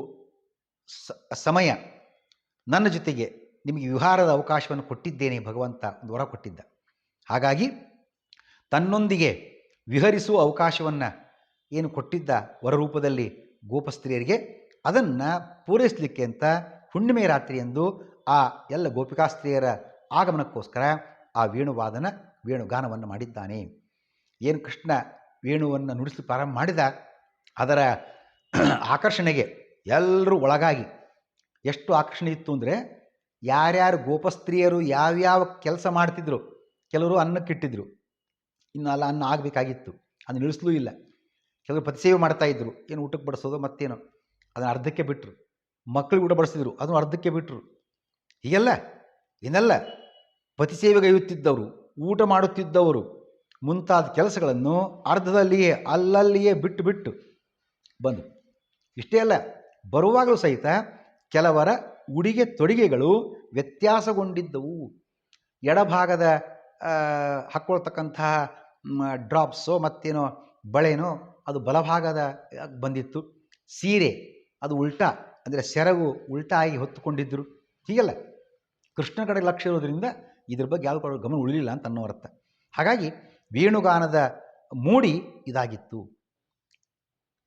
ಸಮಯ ನನ್ನ ಜೊತೆಗೆ ನಿಮಗೆ ವಿಹಾರದ ಅವಕಾಶವನ್ನು ಕೊಟ್ಟಿದ್ದೇನೆ ಭಗವಂತ, ಒಂದು ವರ ಕೊಟ್ಟಿದ್ದ. ಹಾಗಾಗಿ ತನ್ನೊಂದಿಗೆ ವಿಹರಿಸುವ ಅವಕಾಶವನ್ನು ಏನು ಕೊಟ್ಟಿದ್ದ ವರರೂಪದಲ್ಲಿ ಗೋಪಸ್ತ್ರೀಯರಿಗೆ, ಅದನ್ನು ಪೂರೈಸಲಿಕ್ಕೆ ಅಂತ ಹುಣ್ಣಿಮೆ ರಾತ್ರಿ ಎಂದು ಆ ಎಲ್ಲ ಗೋಪಿಕಾಸ್ತ್ರೀಯರ ಆಗಮನಕ್ಕೋಸ್ಕರ ಆ ವೇಣುವಾದನ, ವೇಣುಗಾನವನ್ನು ಮಾಡಿದ್ದಾನೆ. ಏನು ಕೃಷ್ಣ ವೇಣುವನ್ನು ನುಡಿಸಲು ಪ್ರಾರಂಭ ಮಾಡಿದ, ಅದರ ಆಕರ್ಷಣೆಗೆ ಎಲ್ಲರೂ ಒಳಗಾಗಿ ಎಷ್ಟು ಆಕರ್ಷಣೆ ಇತ್ತು ಅಂದರೆ, ಯಾರ್ಯಾರು ಗೋಪಸ್ತ್ರೀಯರು ಯಾವ್ಯಾವ ಕೆಲಸ ಮಾಡ್ತಿದ್ರು, ಕೆಲವರು ಅನ್ನಕ್ಕಿಟ್ಟಿದ್ರು, ಇನ್ನು ಅಲ್ಲ ಅನ್ನ ಆಗಬೇಕಾಗಿತ್ತು, ಅದು ನಿಲ್ಲಿಸಲೂ ಇಲ್ಲ. ಕೆಲವರು ಪತಿಸೇವೆ ಮಾಡ್ತಾಯಿದ್ರು, ಏನು ಊಟಕ್ಕೆ ಬಡಿಸೋದು ಮತ್ತೇನೋ, ಅದನ್ನು ಅರ್ಧಕ್ಕೆ ಬಿಟ್ಟರು. ಮಕ್ಕಳಿಗೆ ಊಟ ಬಡಿಸಿದ್ರು, ಅದನ್ನು ಅರ್ಧಕ್ಕೆ ಬಿಟ್ಟರು. ಹೀಗೆಲ್ಲ ಇನ್ನೆಲ್ಲ ಪತಿಸೇವೆಗೈಯುತ್ತಿದ್ದವರು, ಊಟ ಮಾಡುತ್ತಿದ್ದವರು ಮುಂತಾದ ಕೆಲಸಗಳನ್ನು ಅರ್ಧದಲ್ಲಿಯೇ ಅಲ್ಲಲ್ಲಿಯೇ ಬಿಟ್ಟು ಬಿಟ್ಟು ಬಂದು. ಇಷ್ಟೇ ಅಲ್ಲ, ಬರುವಾಗಲೂ ಸಹಿತ ಕೆಲವರ ಉಡಿಗೆ ತೊಡಿಗೆಗಳು ವ್ಯತ್ಯಾಸಗೊಂಡಿದ್ದವು. ಎಡಭಾಗದ ಹಾಕ್ಕೊಳ್ತಕ್ಕಂತಹ ಡ್ರಾಪ್ಸೋ ಮತ್ತೇನೋ ಬಳೆನೋ ಅದು ಬಲಭಾಗದ ಬಂದಿತ್ತು. ಸೀರೆ ಅದು ಉಲ್ಟಾ, ಅಂದರೆ ಸೆರಗು ಉಲ್ಟಾ ಆಗಿ ಹೊತ್ತುಕೊಂಡಿದ್ದರು. ಹೀಗೆಲ್ಲ ಕೃಷ್ಣ ಕಡೆ ಲಕ್ಷ್ಯ ಇರೋದ್ರಿಂದ ಇದ್ರ ಬಗ್ಗೆ ಯಾವ ಗಮನ ಉಳಿಲಿಲ್ಲ ಅಂತ ಅನ್ನೋ ಅರ್ಥ. ಹಾಗಾಗಿ ವೇಣುಗಾನದ ಮೂಡಿ ಇದಾಗಿತ್ತು.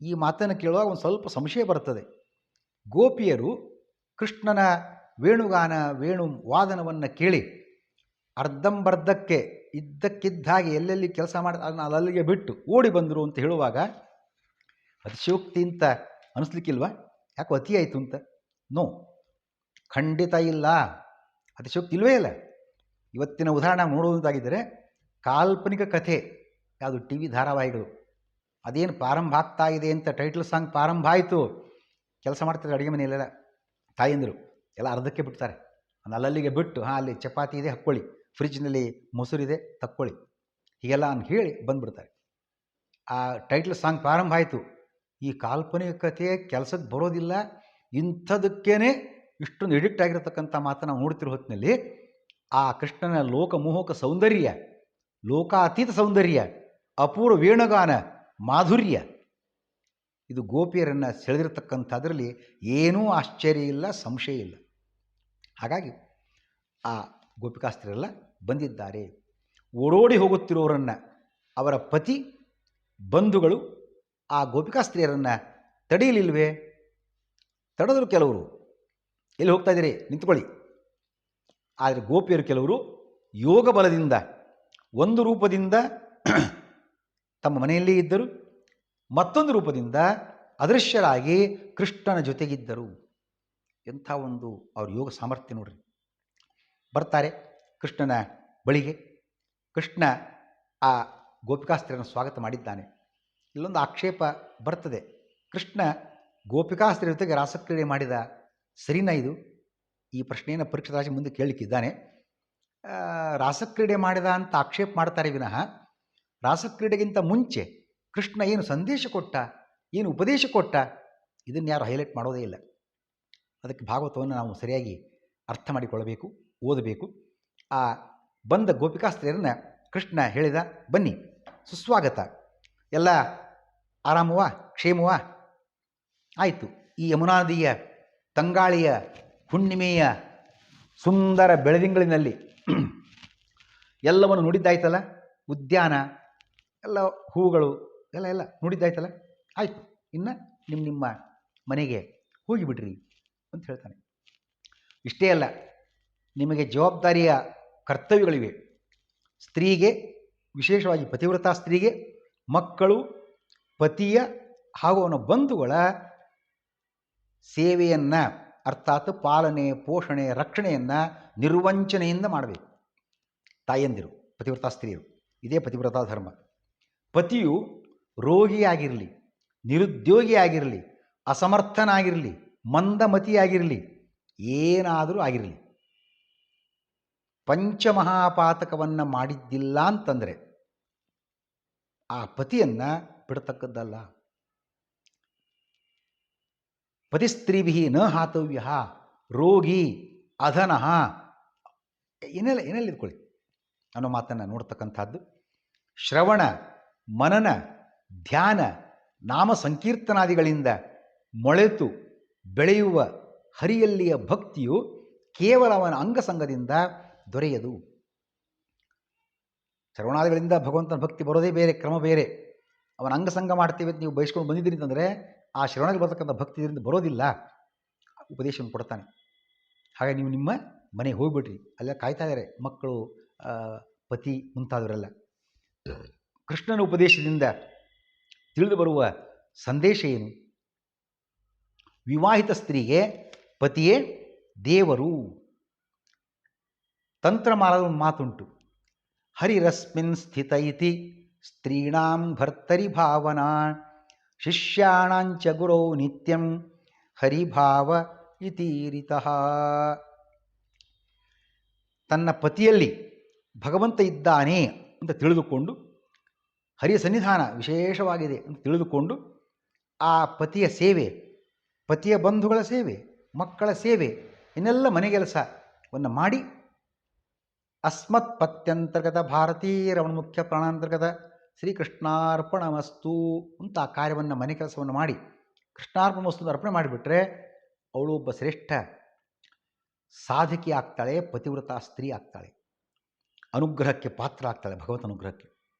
ಈ ಮಾತನ್ನು ಕೇಳುವಾಗ ಒಂದು ಸ್ವಲ್ಪ ಸಂಶಯ ಬರ್ತದೆ. ಗೋಪಿಯರು ಕೃಷ್ಣನ ವೇಣುಗಾನ, ವೇಣು ವಾದನವನ್ನು ಕೇಳಿ ಅರ್ಧಂಬರ್ಧಕ್ಕೆ ಇದ್ದಕ್ಕಿದ್ದ ಹಾಗೆ ಎಲ್ಲೆಲ್ಲಿ ಕೆಲಸ ಮಾಡಿ ಅದನ್ನು ಅಲ್ಲಿಗೆ ಬಿಟ್ಟು ಓಡಿ ಬಂದರು ಅಂತ ಹೇಳುವಾಗ ಅತಿಶಯೋಕ್ತಿ ಅಂತ ಅನಿಸ್ಲಿಕ್ಕಿಲ್ವ? ಯಾಕೋ ಅತಿ ಆಯಿತು ಅಂತ? ನೋ, ಖಂಡಿತ ಇಲ್ಲ, ಅತಿಶಯೋಕ್ತಿ ಇಲ್ವೇ ಇಲ್ಲ. ಇವತ್ತಿನ ಉದಾಹರಣೆ ನೋಡುವುದಾಗಿದ್ದರೆ ಕಾಲ್ಪನಿಕ ಕಥೆ, ಯಾವುದು ಟಿ ವಿ ಧಾರಾವಾಹಿಗಳು, ಅದೇನು ಪ್ರಾರಂಭ ಆಗ್ತಾ ಇದೆ ಅಂತ ಟೈಟಲ್ ಸಾಂಗ್ ಪ್ರಾರಂಭ ಆಯಿತು, ಕೆಲಸ ಮಾಡ್ತಾರೆ ಅಡುಗೆ ಮನೆಯಲ್ಲೆಲ್ಲ ತಾಯಂದಿರು ಎಲ್ಲ ಅರ್ಧಕ್ಕೆ ಬಿಡ್ತಾರೆ. ಅಲ್ಲಲ್ಲಿಗೆ ಬಿಟ್ಟು, ಅಲ್ಲಿ ಚಪಾತಿ ಇದೆ ಹಾಕ್ಕೊಳ್ಳಿ, ಫ್ರಿಜ್ನಲ್ಲಿ ಮೊಸರಿದೆ ತಕ್ಕೊಳ್ಳಿ, ಹೀಗೆಲ್ಲ ಅಂತ ಹೇಳಿ ಬಂದುಬಿಡ್ತಾರೆ. ಆ ಟೈಟಲ್ ಸಾಂಗ್ ಪ್ರಾರಂಭ ಆಯಿತು, ಈ ಕಾಲ್ಪನಿಕತೆ ಕೆಲಸಕ್ಕೆ ಬರೋದಿಲ್ಲ, ಇಂಥದಕ್ಕೇ ಇಷ್ಟೊಂದು ಎಡಿಕ್ಟ್ ಆಗಿರತಕ್ಕಂಥ ಮಾತನ್ನು ನಾವು ನೋಡ್ತಿರೋ ಹೊತ್ತಿನಲ್ಲಿ ಆ ಕೃಷ್ಣನ ಲೋಕಮೋಹಕ ಸೌಂದರ್ಯ, ಲೋಕಾತೀತ ಸೌಂದರ್ಯ, ಅಪೂರ್ವ ವೇಣುಗಾನ ಮಾಧುರ್ಯ, ಇದು ಗೋಪಿಯರನ್ನು ಸೆಳೆದಿರತಕ್ಕಂಥದ್ರಲ್ಲಿ ಏನೂ ಆಶ್ಚರ್ಯ ಇಲ್ಲ, ಸಂಶಯ ಇಲ್ಲ. ಹಾಗಾಗಿ ಆ ಗೋಪಿಕಾಸ್ತ್ರೀಯರೆಲ್ಲ ಬಂದಿದ್ದಾರೆ. ಓಡೋಡಿ ಹೋಗುತ್ತಿರೋರನ್ನು ಅವರ ಪತಿ ಬಂಧುಗಳು ಆ ಗೋಪಿಕಾಸ್ತ್ರೀಯರನ್ನು ತಡೆಯಲಿಲ್ವೇ? ತಡೆದರು ಕೆಲವರು. ಎಲ್ಲಿ ಹೋಗ್ತಾ ಇದ್ದೀರಿ, ನಿಂತ್ಕೊಳ್ಳಿ. ಆದರೆ ಗೋಪಿಯರು ಕೆಲವರು ಯೋಗ ಬಲದಿಂದ ಒಂದು ರೂಪದಿಂದ ತಮ್ಮ ಮನೆಯಲ್ಲೇ ಇದ್ದರು, ಮತ್ತೊಂದು ರೂಪದಿಂದ ಅದೃಶ್ಯರಾಗಿ ಕೃಷ್ಣನ ಜೊತೆಗಿದ್ದರು. ಎಂಥ ಒಂದು ಅವ್ರ ಯೋಗ ಸಾಮರ್ಥ್ಯ ನೋಡ್ರಿ. ಬರ್ತಾರೆ ಕೃಷ್ಣನ ಬಳಿಗೆ. ಕೃಷ್ಣ ಆ ಗೋಪಿಕಾಸ್ತ್ರೀಯರನ್ನು ಸ್ವಾಗತ ಮಾಡಿದ್ದಾನೆ. ಇಲ್ಲೊಂದು ಆಕ್ಷೇಪ ಬರ್ತದೆ. ಕೃಷ್ಣ ಗೋಪಿಕಾಸ್ತ್ರೀಯರ ಜೊತೆಗೆ ರಾಸಕ್ರೀಡೆ ಮಾಡಿದ ಸರಿನಾ ಇದು? ಈ ಪ್ರಶ್ನೆಯನ್ನು ಪರೀಕ್ಷಿತರಾಜ ಮುಂದೆ ಕೇಳಲಿಕ್ಕಿದ್ದಾನೆ. ರಾಸಕ್ರೀಡೆ ಮಾಡಿದ ಅಂತ ಆಕ್ಷೇಪ ಮಾಡ್ತಾರೆ ವಿನಃ ರಾಸಕ್ರೀಡೆಗಿಂತ ಮುಂಚೆ ಕೃಷ್ಣ ಏನು ಸಂದೇಶ ಕೊಟ್ಟ, ಏನು ಉಪದೇಶ ಕೊಟ್ಟ, ಇದನ್ನು ಯಾರು ಹೈಲೈಟ್ ಮಾಡೋದೇ ಇಲ್ಲ. ಅದಕ್ಕೆ ಭಾಗವತವನ್ನು ನಾವು ಸರಿಯಾಗಿ ಅರ್ಥ ಮಾಡಿಕೊಳ್ಳಬೇಕು, ಓದಬೇಕು. ಆ ಬಂದ ಗೋಪಿಕಾಸ್ತ್ರೀಯರನ್ನು ಕೃಷ್ಣ ಹೇಳಿದ, ಬನ್ನಿ, ಸುಸ್ವಾಗತ, ಎಲ್ಲ ಆರಾಮವಾ, ಕ್ಷೇಮವಾ? ಆಯಿತು. ಈ ಯಮುನಾ ನದಿಯ ತಂಗಾಳಿಯ ಹುಣ್ಣಿಮೆಯ ಸುಂದರ ಬೆಳದಿಂಗಳಿನಲ್ಲಿ ಎಲ್ಲವನ್ನು ನೋಡಿದ್ದಾಯ್ತಲ್ಲ, ಉದ್ಯಾನ ಎಲ್ಲ ಹೂಗಳು ಎಲ್ಲ ನೋಡಿದ್ದಾಯ್ತಲ್ಲ, ಆಯಿತು, ಇನ್ನು ನಿಮ್ಮ ಮನೆಗೆ ಹೋಗಿಬಿಡ್ರಿ ಅಂತ ಹೇಳ್ತಾನೆ. ಇಷ್ಟೇ ಅಲ್ಲ, ನಿಮಗೆ ಜವಾಬ್ದಾರಿಯ ಕರ್ತವ್ಯಗಳಿವೆ. ಸ್ತ್ರೀಗೆ, ವಿಶೇಷವಾಗಿ ಪತಿವ್ರತಾ ಸ್ತ್ರೀಗೆ, ಮಕ್ಕಳು, ಪತಿಯ ಹಾಗೂ ಅವನ ಬಂಧುಗಳ ಸೇವೆಯನ್ನು, ಅರ್ಥಾತ್ ಪಾಲನೆ, ಪೋಷಣೆ, ರಕ್ಷಣೆಯನ್ನು ನಿರ್ವಂಚನೆಯಿಂದ ಮಾಡಬೇಕು. ತಾಯಂದಿರು, ಪತಿವ್ರತಾ ಸ್ತ್ರೀಯರು, ಇದೇ ಪತಿವ್ರತಾ ಧರ್ಮ. ಪತಿಯು ರೋಗಿಯಾಗಿರಲಿ, ನಿರುದ್ಯೋಗಿಯಾಗಿರಲಿ, ಅಸಮರ್ಥನಾಗಿರಲಿ, ಮಂದಮತಿಯಾಗಿರಲಿ, ಏನಾದರೂ ಆಗಿರಲಿ, ಪಂಚಮಹಾಪಾತಕವನ್ನು ಮಾಡಿದ್ದಿಲ್ಲ ಅಂತಂದರೆ ಆ ಪತಿಯನ್ನು ಬಿಡತಕ್ಕದ್ದಲ್ಲ. ಪತಿಸ್ತ್ರೀಭಿ ನ ಹಾತವ್ಯ, ರೋಗಿ, ಅಧನಃ, ಏನೆಲ್ಲ ಇದ್ಕೊಳ್ಳಿ ಅನ್ನೋ ಮಾತನ್ನು ನೋಡ್ತಕ್ಕಂಥದ್ದು. ಶ್ರವಣ, ಮನನ, ಧ್ಯಾನ, ನಾಮ ಸಂಕೀರ್ತನಾದಿಗಳಿಂದ ಮೊಳೆತು ಬೆಳೆಯುವ ಹರಿಯಲ್ಲಿಯ ಭಕ್ತಿಯು ಕೇವಲ ಅವನ ಅಂಗಸಂಗದಿಂದ ದೊರೆಯದು. ಶ್ರವಣಾದಿಗಳಿಂದ ಭಗವಂತನ ಭಕ್ತಿ ಬರೋದೇ ಬೇರೆ, ಕ್ರಮ ಬೇರೆ. ಅವನ ಅಂಗಸಂಗ ಮಾಡ್ತೀವಿ ಅಂತ ನೀವು ಬಯಸ್ಕೊಂಡು ಬಂದಿದ್ದೀರಿ ಅಂತಂದರೆ ಆ ಶ್ರವಣದಲ್ಲಿ ಬರ್ತಕ್ಕಂಥ ಭಕ್ತಿಯಿಂದ ಬರೋದಿಲ್ಲ. ಉಪದೇಶವನ್ನು ಕೊಡ್ತಾನೆ. ಹಾಗಾಗಿ ನೀವು ನಿಮ್ಮ ಮನೆಗೆ ಹೋಗ್ಬಿಡ್ರಿ, ಅಲ್ಲ ಕಾಯ್ತಾ ಇದ್ದಾರೆ ಮಕ್ಕಳು, ಪತಿ ಮುಂತಾದವರೆಲ್ಲ. ಕೃಷ್ಣನ ಉಪದೇಶದಿಂದ ತಿಳಿದು ಬರುವ ಸಂದೇಶ ಏನು? ವಿವಾಹಿತ ಸ್ತ್ರೀಗೆ ಪತಿಯೇ ದೇವರು. ತಂತ್ರಮಾಲದ ಒಂದು ಮಾತುಂಟು, ಹರಿರಸ್ಮಿನ್ ಸ್ಥಿತ ಇತಿ ಸ್ತ್ರೀಣಾಂ ಭರ್ತರಿ ಭಾವನಾ, ಶಿಷ್ಯಾಣಾಂಚ ಗುರೌ ನಿತ್ಯಂ ಹರಿಭಾವ ಇತೀರಿತಃ. ತನ್ನ ಪತಿಯಲ್ಲಿ ಭಗವಂತ ಇದ್ದಾನೆ ಅಂತ ತಿಳಿದುಕೊಂಡು, ಹರಿಯ ಸನ್ನಿಧಾನ ವಿಶೇಷವಾಗಿದೆ ಅಂತ ತಿಳಿದುಕೊಂಡು, ಆ ಪತಿಯ ಸೇವೆ, ಪತಿಯ ಬಂಧುಗಳ ಸೇವೆ, ಮಕ್ಕಳ ಸೇವೆ, ಇನ್ನೆಲ್ಲ ಮನೆಗೆಲಸವನ್ನು ಮಾಡಿ ಅಸ್ಮತ್ ಪತ್ಯಂತರ್ಗತ ಭಾರತೀಯ ರಮಣ ಮುಖ್ಯ ಪ್ರಾಣಾಂತರ್ಗತ ಶ್ರೀಕೃಷ್ಣಾರ್ಪಣಮಸ್ತು ಅಂತ ಆ ಕಾರ್ಯವನ್ನು, ಮನೆ ಕೆಲಸವನ್ನು ಮಾಡಿ ಕೃಷ್ಣಾರ್ಪಣಮಸ್ತು ಅರ್ಪಣೆ ಮಾಡಿಬಿಟ್ರೆ ಅವಳು ಒಬ್ಬ ಶ್ರೇಷ್ಠ ಸಾಧಕಿ ಆಗ್ತಾಳೆ, ಪತಿವ್ರತಾ ಸ್ತ್ರೀ ಆಗ್ತಾಳೆ, ಅನುಗ್ರಹಕ್ಕೆ ಪಾತ್ರ ಆಗ್ತಾಳೆ, ಭಗವಂತ ಅನುಗ್ರಹಕ್ಕೆ.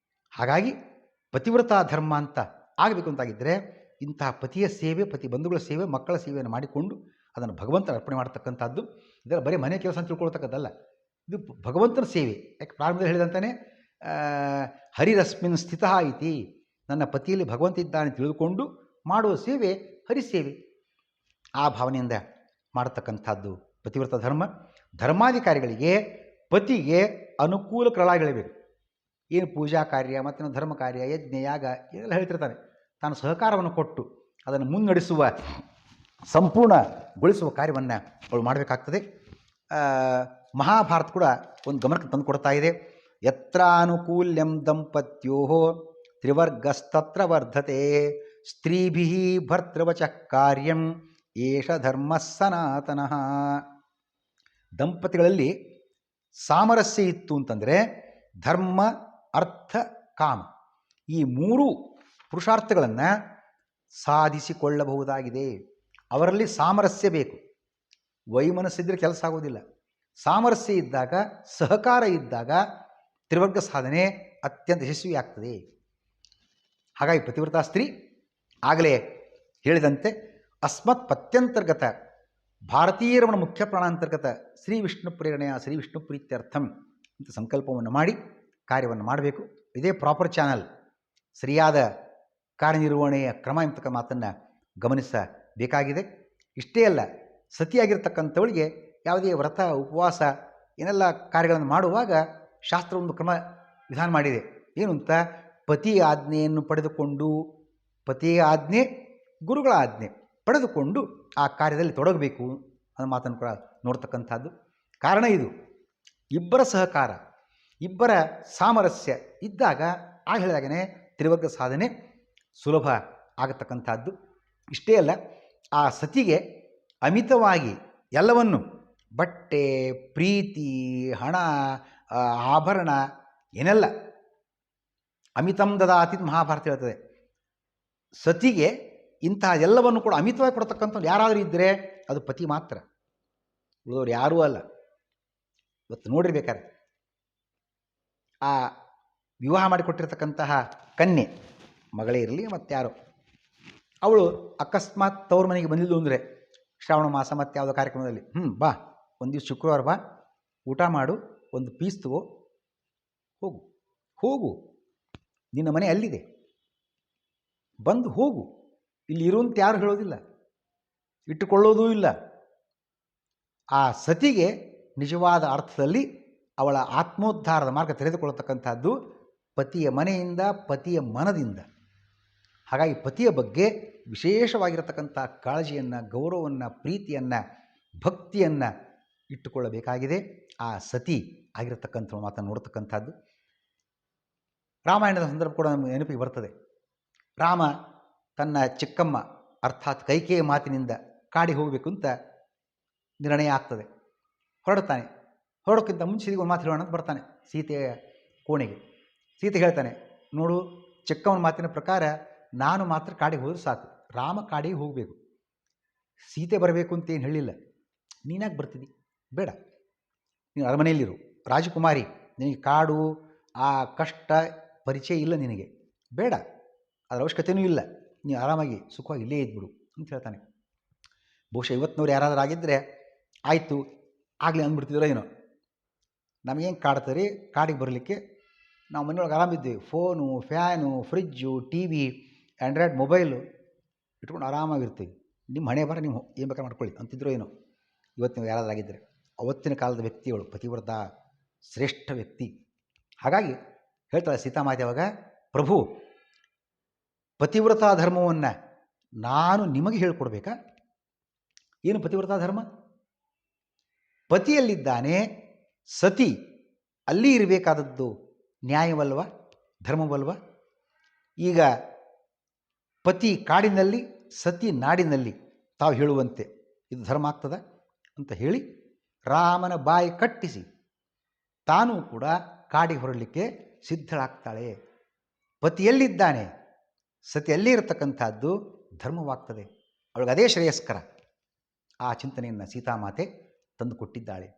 ಹಾಗಾಗಿ ಪತಿವ್ರತಾ ಧರ್ಮ ಅಂತ ಆಗಬೇಕು ಅಂತಾಗಿದ್ದರೆ ಇಂತಹ ಪತಿಯ ಸೇವೆ, ಪತಿ ಬಂಧುಗಳ ಸೇವೆ, ಮಕ್ಕಳ ಸೇವೆಯನ್ನು ಮಾಡಿಕೊಂಡು ಅದನ್ನು ಭಗವಂತನ ಅರ್ಪಣೆ ಮಾಡ್ತಕ್ಕಂಥದ್ದು. ಇದರ ಬರೀ ಮನೆ ಕೆಲಸ ಅಂತ ತಿಳ್ಕೊಳ್ತಕ್ಕದ್ದಲ್ಲ, ಇದು ಭಗವಂತನ ಸೇವೆ. ಯಾಕೆ ಪ್ರಾರಂಭದಲ್ಲಿ ಹೇಳಿದಂತಾನೆ ಹರಿರಸ್ಮಿನ್ ಸ್ಥಿತ ಇತಿ, ನನ್ನ ಪತಿಯಲ್ಲಿ ಭಗವಂತ ಇದ್ದಾನೆ ತಿಳಿದುಕೊಂಡು ಮಾಡುವ ಸೇವೆ ಹರಿಸೇವೆ. ಆ ಭಾವನೆಯಿಂದ ಮಾಡತಕ್ಕಂಥದ್ದು ಪತಿವ್ರತ ಧರ್ಮ. ಧರ್ಮಾಧಿಕಾರಿಗಳಿಗೆ ಪತಿಗೆ ಅನುಕೂಲಕರಳಾಗಿರಬೇಕು. ಏನು ಪೂಜಾ ಕಾರ್ಯ ಮತ್ತು ಧರ್ಮ ಕಾರ್ಯ, ಯಜ್ಞ, ಯಾಗ ಇದೆಲ್ಲ ಹೇಳ್ತಿರ್ತಾನೆ. ತಾನು ಸಹಕಾರವನ್ನು ಕೊಟ್ಟು ಅದನ್ನು ಮುನ್ನಡೆಸುವ, ಸಂಪೂರ್ಣಗೊಳಿಸುವ ಕಾರ್ಯವನ್ನು ಅವಳು ಮಾಡಬೇಕಾಗ್ತದೆ. ಮಹಾಭಾರತ ಕೂಡ ಒಂದು ಗಮನಕ್ಕೆ ತಂದು ಕೊಡ್ತಾ ಇದೆ. ಯತ್ರಾನುಕೂಲ್ಯಂ ದಂಪತ್ಯೋ ತ್ರಿವರ್ಗಸ್ತತ್ರ ವರ್ಧತೆ ಸ್ತ್ರೀಭಿ ಭರ್ತೃವಚ ಕಾರ್ಯಂ ಏಷ ಧರ್ಮ ಸನಾತನಃ. ದಂಪತಿಗಳಲ್ಲಿ ಸಾಮರಸ್ಯ ಇತ್ತು ಅಂತಂದರೆ ಧರ್ಮ, ಅರ್ಥ, ಕಾಮ ಈ ಮೂರು ಪುರುಷಾರ್ಥಗಳನ್ನು ಸಾಧಿಸಿಕೊಳ್ಳಬಹುದಾಗಿದೆ. ಅವರಲ್ಲಿ ಸಾಮರಸ್ಯ ಬೇಕು. ವೈಮನಸ್ಸಿದ್ರೆ ಕೆಲಸ ಆಗೋದಿಲ್ಲ. ಸಾಮರಸ್ಯ ಇದ್ದಾಗ, ಸಹಕಾರ ಇದ್ದಾಗ ತ್ರಿವರ್ಗ ಸಾಧನೆ ಅತ್ಯಂತ ಯಶಸ್ವಿಯಾಗ್ತದೆ. ಹಾಗಾಗಿ ಪತಿವ್ರತಾ ಸ್ತ್ರೀ ಆಗಲೇ ಹೇಳಿದಂತೆ ಅಸ್ಮತ್ ಪತ್ಯಂತರ್ಗತ ಭಾರತೀಯರಮಣ ಮುಖ್ಯ ಪ್ರಾಣಾಂತರ್ಗತ ಶ್ರೀ ವಿಷ್ಣು ಪ್ರೇರಣೆಯ ಶ್ರೀ ವಿಷ್ಣು ಪ್ರೀತ್ಯರ್ಥಂ ಅಂತ ಸಂಕಲ್ಪವನ್ನು ಮಾಡಿ ಕಾರ್ಯವನ್ನು ಮಾಡಬೇಕು. ಇದೇ ಪ್ರಾಪರ್ ಚಾನಲ್, ಸರಿಯಾದ ಕಾರ್ಯನಿರ್ವಹಣೆಯ ಕ್ರಮ ಎಂಬತಕ್ಕ ಮಾತನ್ನು ಗಮನಿಸಬೇಕಾಗಿದೆ. ಇಷ್ಟೇ ಅಲ್ಲ, ಸತಿಯಾಗಿರ್ತಕ್ಕಂಥವಳಿಗೆ ಯಾವುದೇ ವ್ರತ, ಉಪವಾಸ ಏನೆಲ್ಲ ಕಾರ್ಯಗಳನ್ನು ಮಾಡುವಾಗ ಶಾಸ್ತ್ರ ಒಂದು ಕ್ರಮ ವಿಧಾನ ಮಾಡಿದೆ. ಏನು ಅಂತ, ಪತಿಯ ಆಜ್ಞೆಯನ್ನು ಪಡೆದುಕೊಂಡು, ಪತಿಯ ಆಜ್ಞೆ ಗುರುಗಳ ಆಜ್ಞೆ ಪಡೆದುಕೊಂಡು ಆ ಕಾರ್ಯದಲ್ಲಿ ತೊಡಗಬೇಕು ಅನ್ನೋ ಮಾತನ್ನು ಕೂಡ ನೋಡ್ತಕ್ಕಂಥದ್ದು. ಕಾರಣ ಇದು, ಇಬ್ಬರ ಸಹಕಾರ, ಇಬ್ಬರ ಸಾಮರಸ್ಯ ಇದ್ದಾಗ ಆಗ ಹೇಳಿದಾಗೇ ತ್ರಿವರ್ಗ ಸಾಧನೆ ಸುಲಭ ಆಗತಕ್ಕಂಥದ್ದು. ಇಷ್ಟೇ ಅಲ್ಲ, ಆ ಸತಿಗೆ ಅಮಿತವಾಗಿ ಎಲ್ಲವನ್ನು ಬಟ್ಟೆ, ಪ್ರೀತಿ, ಹಣ, ಆಭರಣ ಏನೆಲ್ಲ ಅಮಿತಂ ದದಾತಿ ಮಹಾಭಾರತ ಹೇಳ್ತದೆ. ಸತಿಗೆ ಇಂತಹ ಎಲ್ಲವನ್ನು ಕೂಡ ಅಮಿತವಾಗಿ ಕೊಡ್ತಕ್ಕಂಥವ್ರು ಯಾರಾದರೂ ಇದ್ದರೆ ಅದು ಪತಿ ಮಾತ್ರ, ಉಳಿದವರು ಯಾರೂ ಅಲ್ಲ. ಇವತ್ತು ನೋಡಿರ್ಬೇಕಾದ್ರೆ ಆ ವಿವಾಹ ಮಾಡಿಕೊಟ್ಟಿರ್ತಕ್ಕಂತಹ ಕನ್ಯೆ, ಮಗಳೇ ಇರಲಿ ಮತ್ತು ಯಾರೋ, ಅವಳು ಅಕಸ್ಮಾತ್ ತವ್ರ ಮನೆಗೆ ಬಂದಿದ್ದು ಅಂದರೆ ಶ್ರಾವಣ ಮಾಸ ಮತ್ತು ಯಾವುದೋ ಕಾರ್ಯಕ್ರಮದಲ್ಲಿ ಬಾ, ಒಂದು ದಿವಸ ಶುಕ್ರವಾರ ಬಾ, ಊಟ ಮಾಡು, ಒಂದು ಪೀಸ್ ತಗೋ, ಹೋಗು ಹೋಗು, ನಿನ್ನ ಮನೆ ಅಲ್ಲಿದೆ, ಬಂದು ಹೋಗು, ಇಲ್ಲಿ ಇರುವಂತ ಯಾರು ಹೇಳೋದಿಲ್ಲ, ಇಟ್ಟುಕೊಳ್ಳೋದೂ ಇಲ್ಲ. ಆ ಸತಿಗೆ ನಿಜವಾದ ಅರ್ಥದಲ್ಲಿ ಅವಳ ಆತ್ಮೋದ್ಧಾರದ ಮಾರ್ಗ ತೆರೆದುಕೊಳ್ಳತಕ್ಕಂಥದ್ದು ಪತಿಯ ಮನೆಯಿಂದ, ಪತಿಯ ಮನದಿಂದ. ಹಾಗಾಗಿ ಪತಿಯ ಬಗ್ಗೆ ವಿಶೇಷವಾಗಿರತಕ್ಕಂಥ ಕಾಳಜಿಯನ್ನು, ಗೌರವವನ್ನು, ಪ್ರೀತಿಯನ್ನು, ಭಕ್ತಿಯನ್ನು ಇಟ್ಟುಕೊಳ್ಳಬೇಕಾಗಿದೆ. ಆ ಸತಿ ಆಗಿರತಕ್ಕಂಥ ಮಾತನ್ನು ನೋಡ್ತಕ್ಕಂಥದ್ದು ರಾಮಾಯಣದ ಸಂದರ್ಭ ಕೂಡ ನಮಗೆ ನೆನಪಿಗೆ ಬರ್ತದೆ. ರಾಮ ತನ್ನ ಚಿಕ್ಕಮ್ಮ ಅರ್ಥಾತ್ ಕೈಕೇಯ ಮಾತಿನಿಂದ ಕಾಡಿಗೆ ಹೋಗಬೇಕು ಅಂತ ನಿರ್ಣಯ ಆಗ್ತದೆ. ಹೊರಡ್ತಾನೆ. ಹೊರಡೋಕ್ಕಿಂತ ಮುಂಚೆ ಒಂದು ಮಾತು ಹೇಳೋಣ ಅಂತ ಬರ್ತಾನೆ ಸೀತೆಯ ಕೋಣೆಗೆ. ಸೀತೆ ಹೇಳ್ತಾನೆ, ನೋಡು, ಚಿಕ್ಕಮ್ಮನ ಮಾತಿನ ಪ್ರಕಾರ ನಾನು ಮಾತ್ರ ಕಾಡಿಗೆ ಹೋದರೂ ಸಾಕು, ರಾಮ ಕಾಡಿಗೆ ಹೋಗಬೇಕು, ಸೀತೆ ಬರಬೇಕು ಅಂತೇನು ಹೇಳಿಲ್ಲ. ನೀನಾಗಿ ಬರ್ತಿದ್ದಿ, ಬೇಡ, ನೀನು ಅರಮನೆಯಲ್ಲಿರು, ರಾಜಕುಮಾರಿ, ನಿನಗೆ ಕಾಡು ಆ ಕಷ್ಟ ಪರಿಚಯ ಇಲ್ಲ, ನಿನಗೆ ಬೇಡ, ಅದರ ಅವಶ್ಯಕತೆಯೂ ಇಲ್ಲ, ನೀವು ಆರಾಮಾಗಿ ಸುಖವಾಗಿ ಇಲ್ಲೇ ಇದ್ಬಿಡು ಅಂತ ಹೇಳ್ತಾನೆ. ಬಹುಶಃ ಇವತ್ತಿನವ್ರು ಯಾರಾದರೂ ಆಗಿದ್ದರೆ ಆಯಿತು ಆಗಲಿ ಅಂದ್ಬಿಡ್ತಿದ್ರೋ ಏನೋ. ನಮಗೇನು ಕಾಡ್ತಾರೆ ಕಾಡಿಗೆ ಬರಲಿಕ್ಕೆ, ನಾವು ಮನೆಯೊಳಗೆ ಆರಾಮಿದ್ದೀವಿ, phone, fan, fridge, T V, android mobile ಇಟ್ಕೊಂಡು ಆರಾಮಾಗಿರ್ತೀವಿ, ನಿಮ್ಮ ಹಣೆ ಬರ ನೀವು ಏನು ಬೇಕಾದ್ರೆ ಮಾಡ್ಕೊಳ್ಳಿ ಅಂತಿದ್ರೋ ಏನೋ ಇವತ್ತಿನ ಯಾರಾದರೂ ಆಗಿದ್ದರೆ. ಅವತ್ತಿನ ಕಾಲದ ವ್ಯಕ್ತಿಗಳು ಪತಿವ್ರತ ಶ್ರೇಷ್ಠ ವ್ಯಕ್ತಿ. ಹಾಗಾಗಿ ಹೇಳ್ತಾಳೆ ಸೀತಾಮಾತೆ ಅವಾಗ, ಪ್ರಭು, ಪತಿವ್ರತಾ ಧರ್ಮವನ್ನು ನಾನು ನಿಮಗೆ ಹೇಳಿಕೊಡ್ಬೇಕಾ? ಏನು ಪತಿವ್ರತಾ ಧರ್ಮ? ಪತಿಯಲ್ಲಿದ್ದಾನೆ, ಸತಿ ಅಲ್ಲಿ ಇರಬೇಕಾದದ್ದು ನ್ಯಾಯವಲ್ವ, ಧರ್ಮವಲ್ವ? ಈಗ ಪತಿ ಕಾಡಿನಲ್ಲಿ, ಸತಿ ನಾಡಿನಲ್ಲಿ ತಾವು ಹೇಳುವಂತೆ ಇದು ಧರ್ಮ ಆಗ್ತದ ಅಂತ ಹೇಳಿ ರಾಮನ ಬಾಯಿ ಕಟ್ಟಿಸಿ ತಾನೂ ಕೂಡ ಕಾಡಿಗೆ ಹೊರಡಲಿಕ್ಕೆ ಸಿದ್ಧಳಾಗ್ತಾಳೆ. ಪತಿಯಲ್ಲಿದ್ದಾನೆ, ಸತಿಯಲ್ಲೇ ಇರತಕ್ಕಂಥದ್ದು ಧರ್ಮವಾಗ್ತದೆ. ಅವಳಿಗೆ ಅದೇ ಶ್ರೇಯಸ್ಕರ. ಆ ಚಿಂತನೆಯನ್ನು ಸೀತಾಮಾತೆ ತಂದು ಕೊಟ್ಟಿದ್ದಾಳೆ.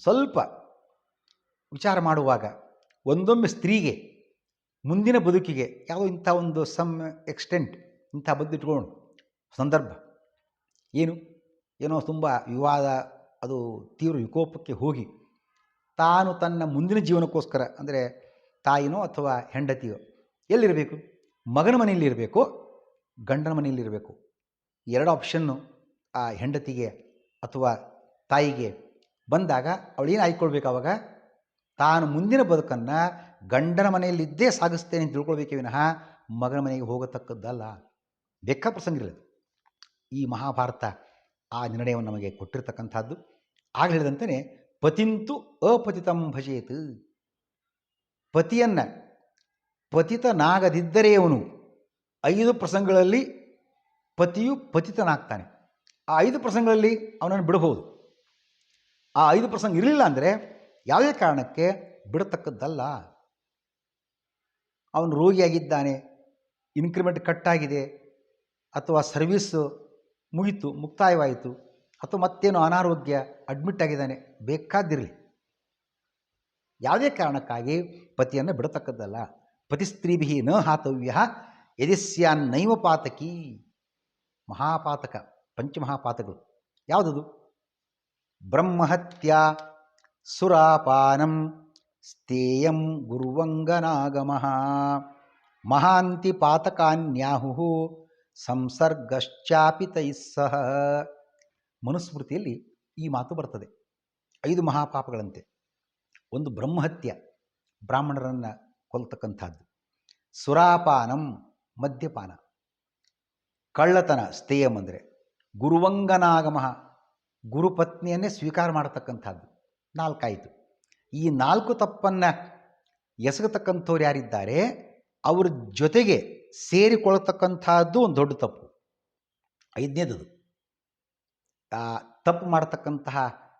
ಸ್ವಲ್ಪ ವಿಚಾರ ಮಾಡುವಾಗ ಒಂದೊಮ್ಮೆ ಸ್ತ್ರೀಗೆ ಮುಂದಿನ ಬದುಕಿಗೆ ಯಾವುದೋ ಇಂಥ ಒಂದು ಸಮ್ ಎಕ್ಸ್ಟೆಂಟ್ ಇಂಥ ಬದ್ದಿಟ್ಕೊಂಡು ಸಂದರ್ಭ ಏನೋ ತುಂಬ ವಿವಾದ, ಅದು ತೀವ್ರ ವಿಕೋಪಕ್ಕೆ ಹೋಗಿ ತಾನು ತನ್ನ ಮುಂದಿನ ಜೀವನಕ್ಕೋಸ್ಕರ, ಅಂದರೆ ತಾಯಿನೋ ಅಥವಾ ಹೆಂಡತಿಯೋ ಎಲ್ಲಿರಬೇಕು? ಮಗನ ಮನೆಯಲ್ಲಿರಬೇಕು, ಗಂಡನ ಮನೆಯಲ್ಲಿರಬೇಕು. ಎರಡು ಆಪ್ಷನ್ನು ಆ ಹೆಂಡತಿಗೆ ಅಥವಾ ತಾಯಿಗೆ ಬಂದಾಗ ಅವಳೇನು ಆಯ್ಕೊಳ್ಬೇಕು? ಆವಾಗ ತಾನು ಮುಂದಿನ ಬದುಕನ್ನು ಗಂಡನ ಮನೆಯಲ್ಲಿದ್ದೇ ಸಾಗಿಸ್ತೇನೆ ಅಂತ ತಿಳ್ಕೊಳ್ಬೇಕೇ ವಿನಃ ಮಗನ ಮನೆಗೆ ಹೋಗತಕ್ಕದ್ದಲ್ಲ. ಲೆಕ್ಕ ಪ್ರಸಂಗ ಇರಲಿ. ಈ ಮಹಾಭಾರತ ಆ ನಿರ್ಣಯವನ್ನು ನಮಗೆ ಕೊಟ್ಟಿರ್ತಕ್ಕಂಥದ್ದು. ಆಗ ಹೇಳಿದಂತೆಯೇ ಪತಿಂತು ಅಪತಿತಂ ಭಜೇತ್. ಪತಿಯನ್ನು ಪತಿತನಾಗದಿದ್ದರೆ ಅವನು 5 ಪ್ರಸಂಗಗಳಲ್ಲಿ ಪತಿಯು ಪತಿತನಾಗ್ತಾನೆ. ಆ 5 ಪ್ರಸಂಗಗಳಲ್ಲಿ ಅವನನ್ನು ಬಿಡಬಹುದು. ಆ 5 ಪ್ರಸಂಗ ಇರಲಿಲ್ಲ ಅಂದರೆ ಯಾವುದೇ ಕಾರಣಕ್ಕೆ ಬಿಡತಕ್ಕದ್ದಲ್ಲ. ಅವನು ರೋಗಿಯಾಗಿದ್ದಾನೆ, ಇನ್ಕ್ರಿಮೆಂಟ್ ಕಟ್ಟಾಗಿದೆ, ಅಥವಾ ಸರ್ವೀಸು ಮುಗಿತು, ಮುಕ್ತಾಯವಾಯಿತು, ಅಥವಾ ಮತ್ತೇನು ಅನಾರೋಗ್ಯ, ಅಡ್ಮಿಟ್ ಆಗಿದ್ದಾನೆ, ಬೇಕಾದಿರಲಿ, ಯಾವುದೇ ಕಾರಣಕ್ಕಾಗಿ ಪತಿಯನ್ನು ಬಿಡತಕ್ಕದ್ದಲ್ಲ. ಪತಿಸ್ತ್ರೀಭಿ ನ ಹಾತವ್ಯ ಯದಿಸ್ಯಾನ್ನೈವ ಪಾತಕಿ. ಮಹಾಪಾತಕ, ಪಂಚಮಹಾಪಾತಕಗಳು ಯಾವುದದು? ಬ್ರಹ್ಮಹತ್ಯ, ಸುರಾಪಾನಂ, ಸ್ಥೇಯಂ ಗುರುವಂಗನಾಗಮಃ, ಮಹಾಂತಿ ಪಾತಕಾನ್ಯಾಹು ಸಂಸರ್ಗಶ್ಚಾಪಿ ತೈಸ್ಸಹ. ಮನುಸ್ಮೃತಿಯಲ್ಲಿ ಈ ಮಾತು ಬರ್ತದೆ. 5 ಮಹಾಪಾಪಗಳಂತೆ. ಒಂದು ಬ್ರಹ್ಮಹತ್ಯ, ಬ್ರಾಹ್ಮಣರನ್ನು ಕೊಲ್ತಕ್ಕಂಥದ್ದು. ಸುರಾಪಾನಂ, ಮದ್ಯಪಾನ. ಕಳ್ಳತನ, ಸ್ಥೇಯಂ ಅಂದರೆ. ಗುರುವಂಗನಾಗಮಃ, ಗುರುಪತ್ನಿಯನ್ನೇ ಸ್ವೀಕಾರ ಮಾಡತಕ್ಕಂಥದ್ದು. 4 ಆಯಿತು. ಈ 4 ತಪ್ಪನ್ನು ಎಸಗತಕ್ಕಂಥವ್ರು ಯಾರಿದ್ದಾರೆ ಅವ್ರ ಜೊತೆಗೆ ಸೇರಿಕೊಳ್ತಕ್ಕಂಥದ್ದು ಒಂದು ದೊಡ್ಡ ತಪ್ಪು. 5ನೇದು ತಪ್ಪು ಮಾಡತಕ್ಕಂತಹ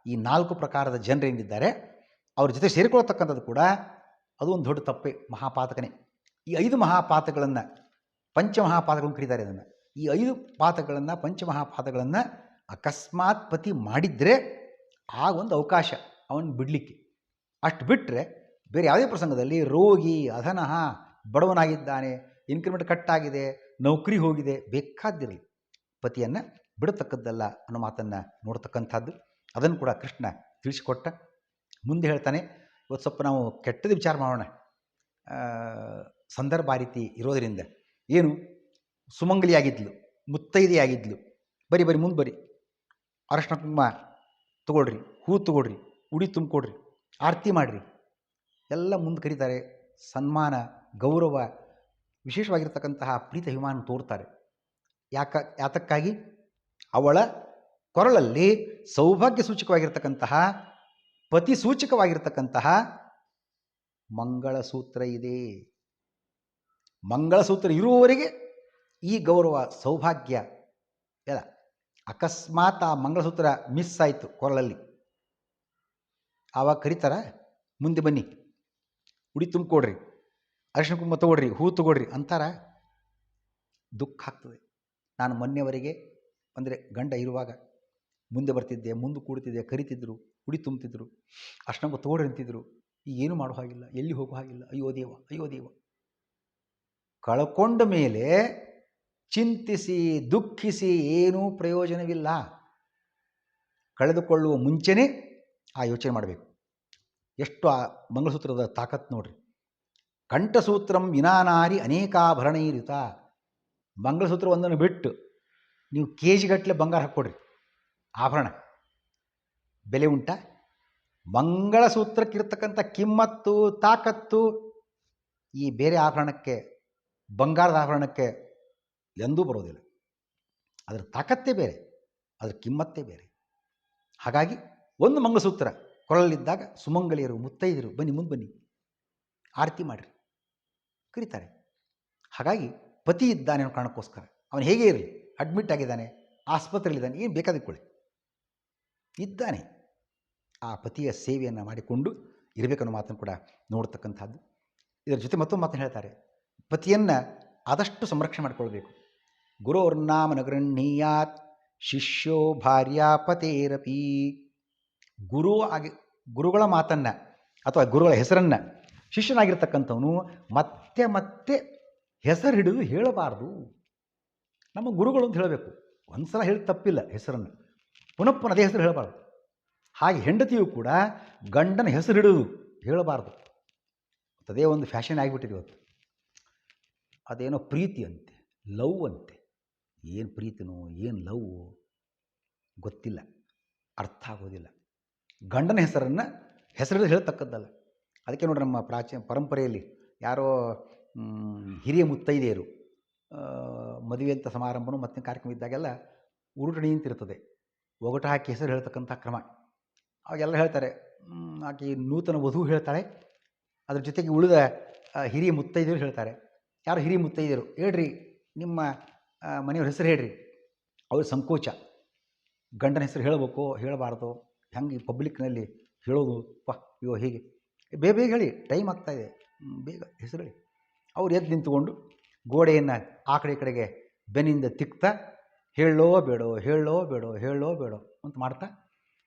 ಈ 4 ಪ್ರಕಾರದ ಜನರೇನಿದ್ದಾರೆ ಅವ್ರ ಜೊತೆ ಸೇರಿಕೊಳ್ತಕ್ಕಂಥದ್ದು ಕೂಡ ಅದು ಒಂದು ದೊಡ್ಡ ತಪ್ಪೇ, ಮಹಾಪಾತಕನೇ. ಈ 5 ಮಹಾಪಾತಗಳನ್ನು ಪಂಚಮಹಾಪಾತಗಳನ್ನು ಕರೀತಾರೆ. ಅದನ್ನು ಈ 5 ಪಾತಗಳನ್ನು, ಪಂಚಮಹಾಪಾತಗಳನ್ನು ಅಕಸ್ಮಾತ್ ಪತಿ ಮಾಡಿದರೆ ಆ ಒಂದು ಅವಕಾಶ ಅವನು ಬಿಡಲಿಕ್ಕೆ. ಅಷ್ಟು ಬಿಟ್ಟರೆ ಬೇರೆ ಯಾವುದೇ ಪ್ರಸಂಗದಲ್ಲಿ ರೋಗಿ, ಅಧನಃ, ಬಡವನಾಗಿದ್ದಾನೆ, ಇನ್ಕ್ರಿಮೆಂಟ್ ಕಟ್ಟಾಗಿದೆ, ನೌಕರಿ ಹೋಗಿದೆ, ಬೇಕಾದಿರಲಿ ಪತಿಯನ್ನು ಬಿಡತಕ್ಕದ್ದಲ್ಲ ಅನ್ನೋ ಮಾತನ್ನು ನೋಡ್ತಕ್ಕಂಥದ್ದು. ಅದನ್ನು ಕೂಡ ಕೃಷ್ಣ ತಿಳಿಸಿಕೊಟ್ಟ. ಮುಂದೆ ಹೇಳ್ತಾನೆ, ಇವತ್ತು ಸ್ವಲ್ಪ ನಾವು ಕೆಟ್ಟದ್ದು ವಿಚಾರ ಮಾಡೋಣ. ಸಂದರ್ಭ ಆ ರೀತಿ ಇರೋದರಿಂದ. ಏನು? ಸುಮಂಗಲಿಯಾಗಿದ್ಲು, ಮುತ್ತೈದೆಯಾಗಿದ್ಲು, ಬರಿ ಮುಂದೆ ಬರಿ, ಅರಶಿನ ಕುಂಕುಮ ತೊಗೊಳ್ರಿ, ಹೂ ತೊಗೊಳ್ರಿ, ಉಡಿ ತುಂಬಿಕೊಡ್ರಿ, ಆರತಿ ಮಾಡಿರಿ, ಎಲ್ಲ ಮುಂದೆ ಕರೀತಾರೆ. ಸನ್ಮಾನ, ಗೌರವ, ವಿಶೇಷವಾಗಿರ್ತಕ್ಕಂತಹ ಪ್ರೀತಿ ಅಭಿಮಾನ ತೋರ್ತಾರೆ. ಯಾತಕ್ಕಾಗಿ? ಅವಳ ಕೊರಳಲ್ಲಿ ಸೌಭಾಗ್ಯ ಸೂಚಕವಾಗಿರ್ತಕ್ಕಂತಹ, ಪತಿ ಸೂಚಕವಾಗಿರ್ತಕ್ಕಂತಹ ಮಂಗಳಸೂತ್ರ ಇದೆ. ಮಂಗಳಸೂತ್ರ ಇರುವವರೆಗೆ ಈ ಗೌರವ, ಸೌಭಾಗ್ಯ ಎಲ್ಲ. ಅಕಸ್ಮಾತ್ ಆ ಮಂಗಳಸೂತ್ರ ಮಿಸ್ ಆಯಿತು ಕೊರಳಲ್ಲಿ, ಆವಾಗ ಕರೀತಾರ, ಮುಂದೆ ಬನ್ನಿ, ಉಡಿ ತುಂಬಿಕೊಡ್ರಿ, ಅರಿಶಿನ ಕುಂಕುಮ ತೊಗೊಳ್ರಿ, ಹೂ ತೊಗೊಳ್ರಿ ಅಂತಾರ. ದುಃಖ ಆಗ್ತದೆ. ನಾನು ಮೊನ್ನೆವರೆಗೆ ಅಂದರೆ ಗಂಡ ಇರುವಾಗ ಮುಂದೆ ಬರ್ತಿದ್ದೆ, ಮುಂದೆ ಕೂಡ್ತಿದ್ದೆ, ಕರಿತಿದ್ರು, ಉಡಿ ತುಂಬ್ತಿದ್ರು, ಅರಿಶಿನ ಕುಂಕುಮ ತೊಗೊಳ್ರಿ ಅಂತಿದ್ರು. ಈಗ ಏನು ಮಾಡೋ ಹಾಗಿಲ್ಲ, ಎಲ್ಲಿ ಹೋಗೋ ಹಾಗಿಲ್ಲ. ಅಯ್ಯೋ ದೇವ, ಅಯ್ಯೋ ದೇವ. ಕಳ್ಕೊಂಡ ಮೇಲೆ ಚಿಂತಿಸಿ ದುಃಖಿಸಿ ಏನೂ ಪ್ರಯೋಜನವಿಲ್ಲ. ಕಳೆದುಕೊಳ್ಳುವ ಮುಂಚೆನೇ ಆ ಯೋಚನೆ ಮಾಡಬೇಕು. ಎಷ್ಟು ಆ ಮಂಗಳಸೂತ್ರದ ತಾಕತ್ತು ನೋಡ್ರಿ. ಕಂಠಸೂತ್ರಂ ವಿನಾನಾರಿ ಅನೇಕಾಭರಣೈರಿತ. ಮಂಗಳಸೂತ್ರ ಒಂದನ್ನು ಬಿಟ್ಟು ನೀವು KG ಗಟ್ಟಲೆ ಬಂಗಾರ ಹಾಕ್ಕೊಡ್ರಿ, ಆಭರಣ ಬೆಲೆ ಉಂಟಾ? ಮಂಗಳಸೂತ್ರಕ್ಕಿರ್ತಕ್ಕಂಥ ಕಿಮ್ಮತ್ತು, ತಾಕತ್ತು ಈ ಬೇರೆ ಆಭರಣಕ್ಕೆ, ಬಂಗಾರದ ಆಭರಣಕ್ಕೆ ಎಂದೂ ಬರೋದಿಲ್ಲ. ಅದರ ತಾಕತ್ತೇ ಬೇರೆ, ಅದರ ಕಿಮ್ಮತ್ತೇ ಬೇರೆ. ಹಾಗಾಗಿ ಒಂದು ಮಂಗಳಸೂತ್ರ ಕೊರಳಲ್ಲಿದ್ದಾಗ ಸುಮಂಗಳಿಯರು, ಮುತ್ತೈದರು, ಬನ್ನಿ, ಮುಂದೆ ಬನ್ನಿ, ಆರತಿ ಮಾಡಿರಿ, ಕರೀತಾರೆ. ಹಾಗಾಗಿ ಪತಿ ಇದ್ದಾನೆ ಅನ್ನೋ ಕಾರಣಕ್ಕೋಸ್ಕರ ಅವನು ಹೇಗೆ ಇರಲಿ, ಅಡ್ಮಿಟ್ ಆಗಿದ್ದಾನೆ, ಆಸ್ಪತ್ರೆಯಲ್ಲಿದ್ದಾನೆ, ಏನು ಬೇಕಾದಿಟ್ಕೊಳ್ಳಿ, ಇದ್ದಾನೆ, ಆ ಪತಿಯ ಸೇವೆಯನ್ನು ಮಾಡಿಕೊಂಡು ಇರಬೇಕನ್ನೋ ಮಾತನ್ನು ಕೂಡ ನೋಡ್ತಕ್ಕಂಥದ್ದು. ಇದರ ಜೊತೆ ಮತ್ತೊಂದು ಮಾತನ್ನು ಹೇಳ್ತಾರೆ, ಪತಿಯನ್ನು ಆದಷ್ಟು ಸಂರಕ್ಷಣೆ ಮಾಡಿಕೊಳ್ಬೇಕು. ಗುರೋರ್ನಾಮ ನಗೃಹೀಯಾತ್ ಶಿಷ್ಯೋ ಭಾರ್ಯಾಪತೇರಪಿ. ಗುರುಗಳ ಮಾತನ್ನು ಅಥವಾ ಗುರುಗಳ ಹೆಸರನ್ನು ಶಿಷ್ಯನಾಗಿರ್ತಕ್ಕಂಥವನು ಮತ್ತೆ ಮತ್ತೆ ಹೆಸರು ಹಿಡಿದು ಹೇಳಬಾರ್ದು. ನಮ್ಮ ಗುರುಗಳು ಅಂತ ಹೇಳಬೇಕು. ಒಂದು ಸಲ ಹೇಳಿ ತಪ್ಪಿಲ್ಲ ಹೆಸರನ್ನು, ಪುನಃ ಅದೇ ಹೆಸರು ಹೇಳಬಾರ್ದು. ಹಾಗೆ ಹೆಂಡತಿಯು ಕೂಡ ಗಂಡನ ಹೆಸರು ಹಿಡಿದು ಹೇಳಬಾರ್ದು. ಅದೇ ಒಂದು ಫ್ಯಾಷನ್ ಆಗಿಬಿಟ್ಟಿದೆ ಇವತ್ತು. ಅದೇನೋ ಪ್ರೀತಿ ಅಂತೆ, ಲವ್ ಅಂತೆ. ಏನು ಪ್ರೀತಿನೋ ಏನು ಲವ್ ಗೊತ್ತಿಲ್ಲ, ಅರ್ಥ ಆಗೋದಿಲ್ಲ. ಗಂಡನ ಹೆಸರನ್ನು ಹೆಸರು ಹೇಳ್ತಕ್ಕದ್ದಲ್ಲ. ಅದಕ್ಕೆ ನೋಡಿ, ನಮ್ಮ ಪರಂಪರೆಯಲ್ಲಿ ಯಾರೋ ಹಿರಿಯ ಮುತ್ತೈದೆಯರು ಮದುವೆ ಅಂತ ಸಮಾರಂಭನೂ ಮತ್ತು ಕಾರ್ಯಕ್ರಮ ಇದ್ದಾಗೆಲ್ಲ ಉರುಟಣಿ ಅಂತಿರ್ತದೆ, ಒಗಟು ಹಾಕಿ ಹೆಸರು ಹೇಳ್ತಕ್ಕಂಥ ಕ್ರಮ. ಅವಾಗೆಲ್ಲ ಹೇಳ್ತಾರೆ, ಆಕೆ ನೂತನ ವಧು ಹೇಳ್ತಾಳೆ, ಅದ್ರ ಜೊತೆಗೆ ಉಳಿದ ಹಿರಿಯ ಮುತ್ತೈದೆಯರು ಹೇಳ್ತಾರೆ. ಯಾರು ಹಿರಿಯ ಮುತ್ತೈದೆಯರು ಹೇಳ್ರಿ, ನಿಮ್ಮ ಮನೆಯವ್ರ ಹೆಸರು ಹೇಳ್ರಿ. ಅವ್ರ ಸಂಕೋಚ, ಗಂಡನ ಹೆಸರು ಹೇಳಬೇಕು ಹೇಳಬಾರ್ದು, ಹೆಂಗೆ ಈ ಪಬ್ಲಿಕ್ನಲ್ಲಿ ಹೇಳೋದು, ಅಯ್ಯೋ ಹೀಗೆ ಬೇಗ ಬೇಗ ಹೇಳಿ, ಟೈಮ್ ಆಗ್ತಾಯಿದೆ, ಬೇಗ ಹೆಸರು ಹೇಳಿ. ಅವ್ರು ಎದ್ದು ನಿಂತ್ಕೊಂಡು ಗೋಡೆಯನ್ನು ಆ ಕಡೆ ಈ ಕಡೆಗೆ ಬೆನ್ನಿಂದ ತಿಕ್ತಾ ಹೇಳೋ ಬೇಡೋ ಹೇಳೋ ಬೇಡೋ ಹೇಳೋ ಬೇಡೋ ಅಂತ ಮಾಡ್ತಾ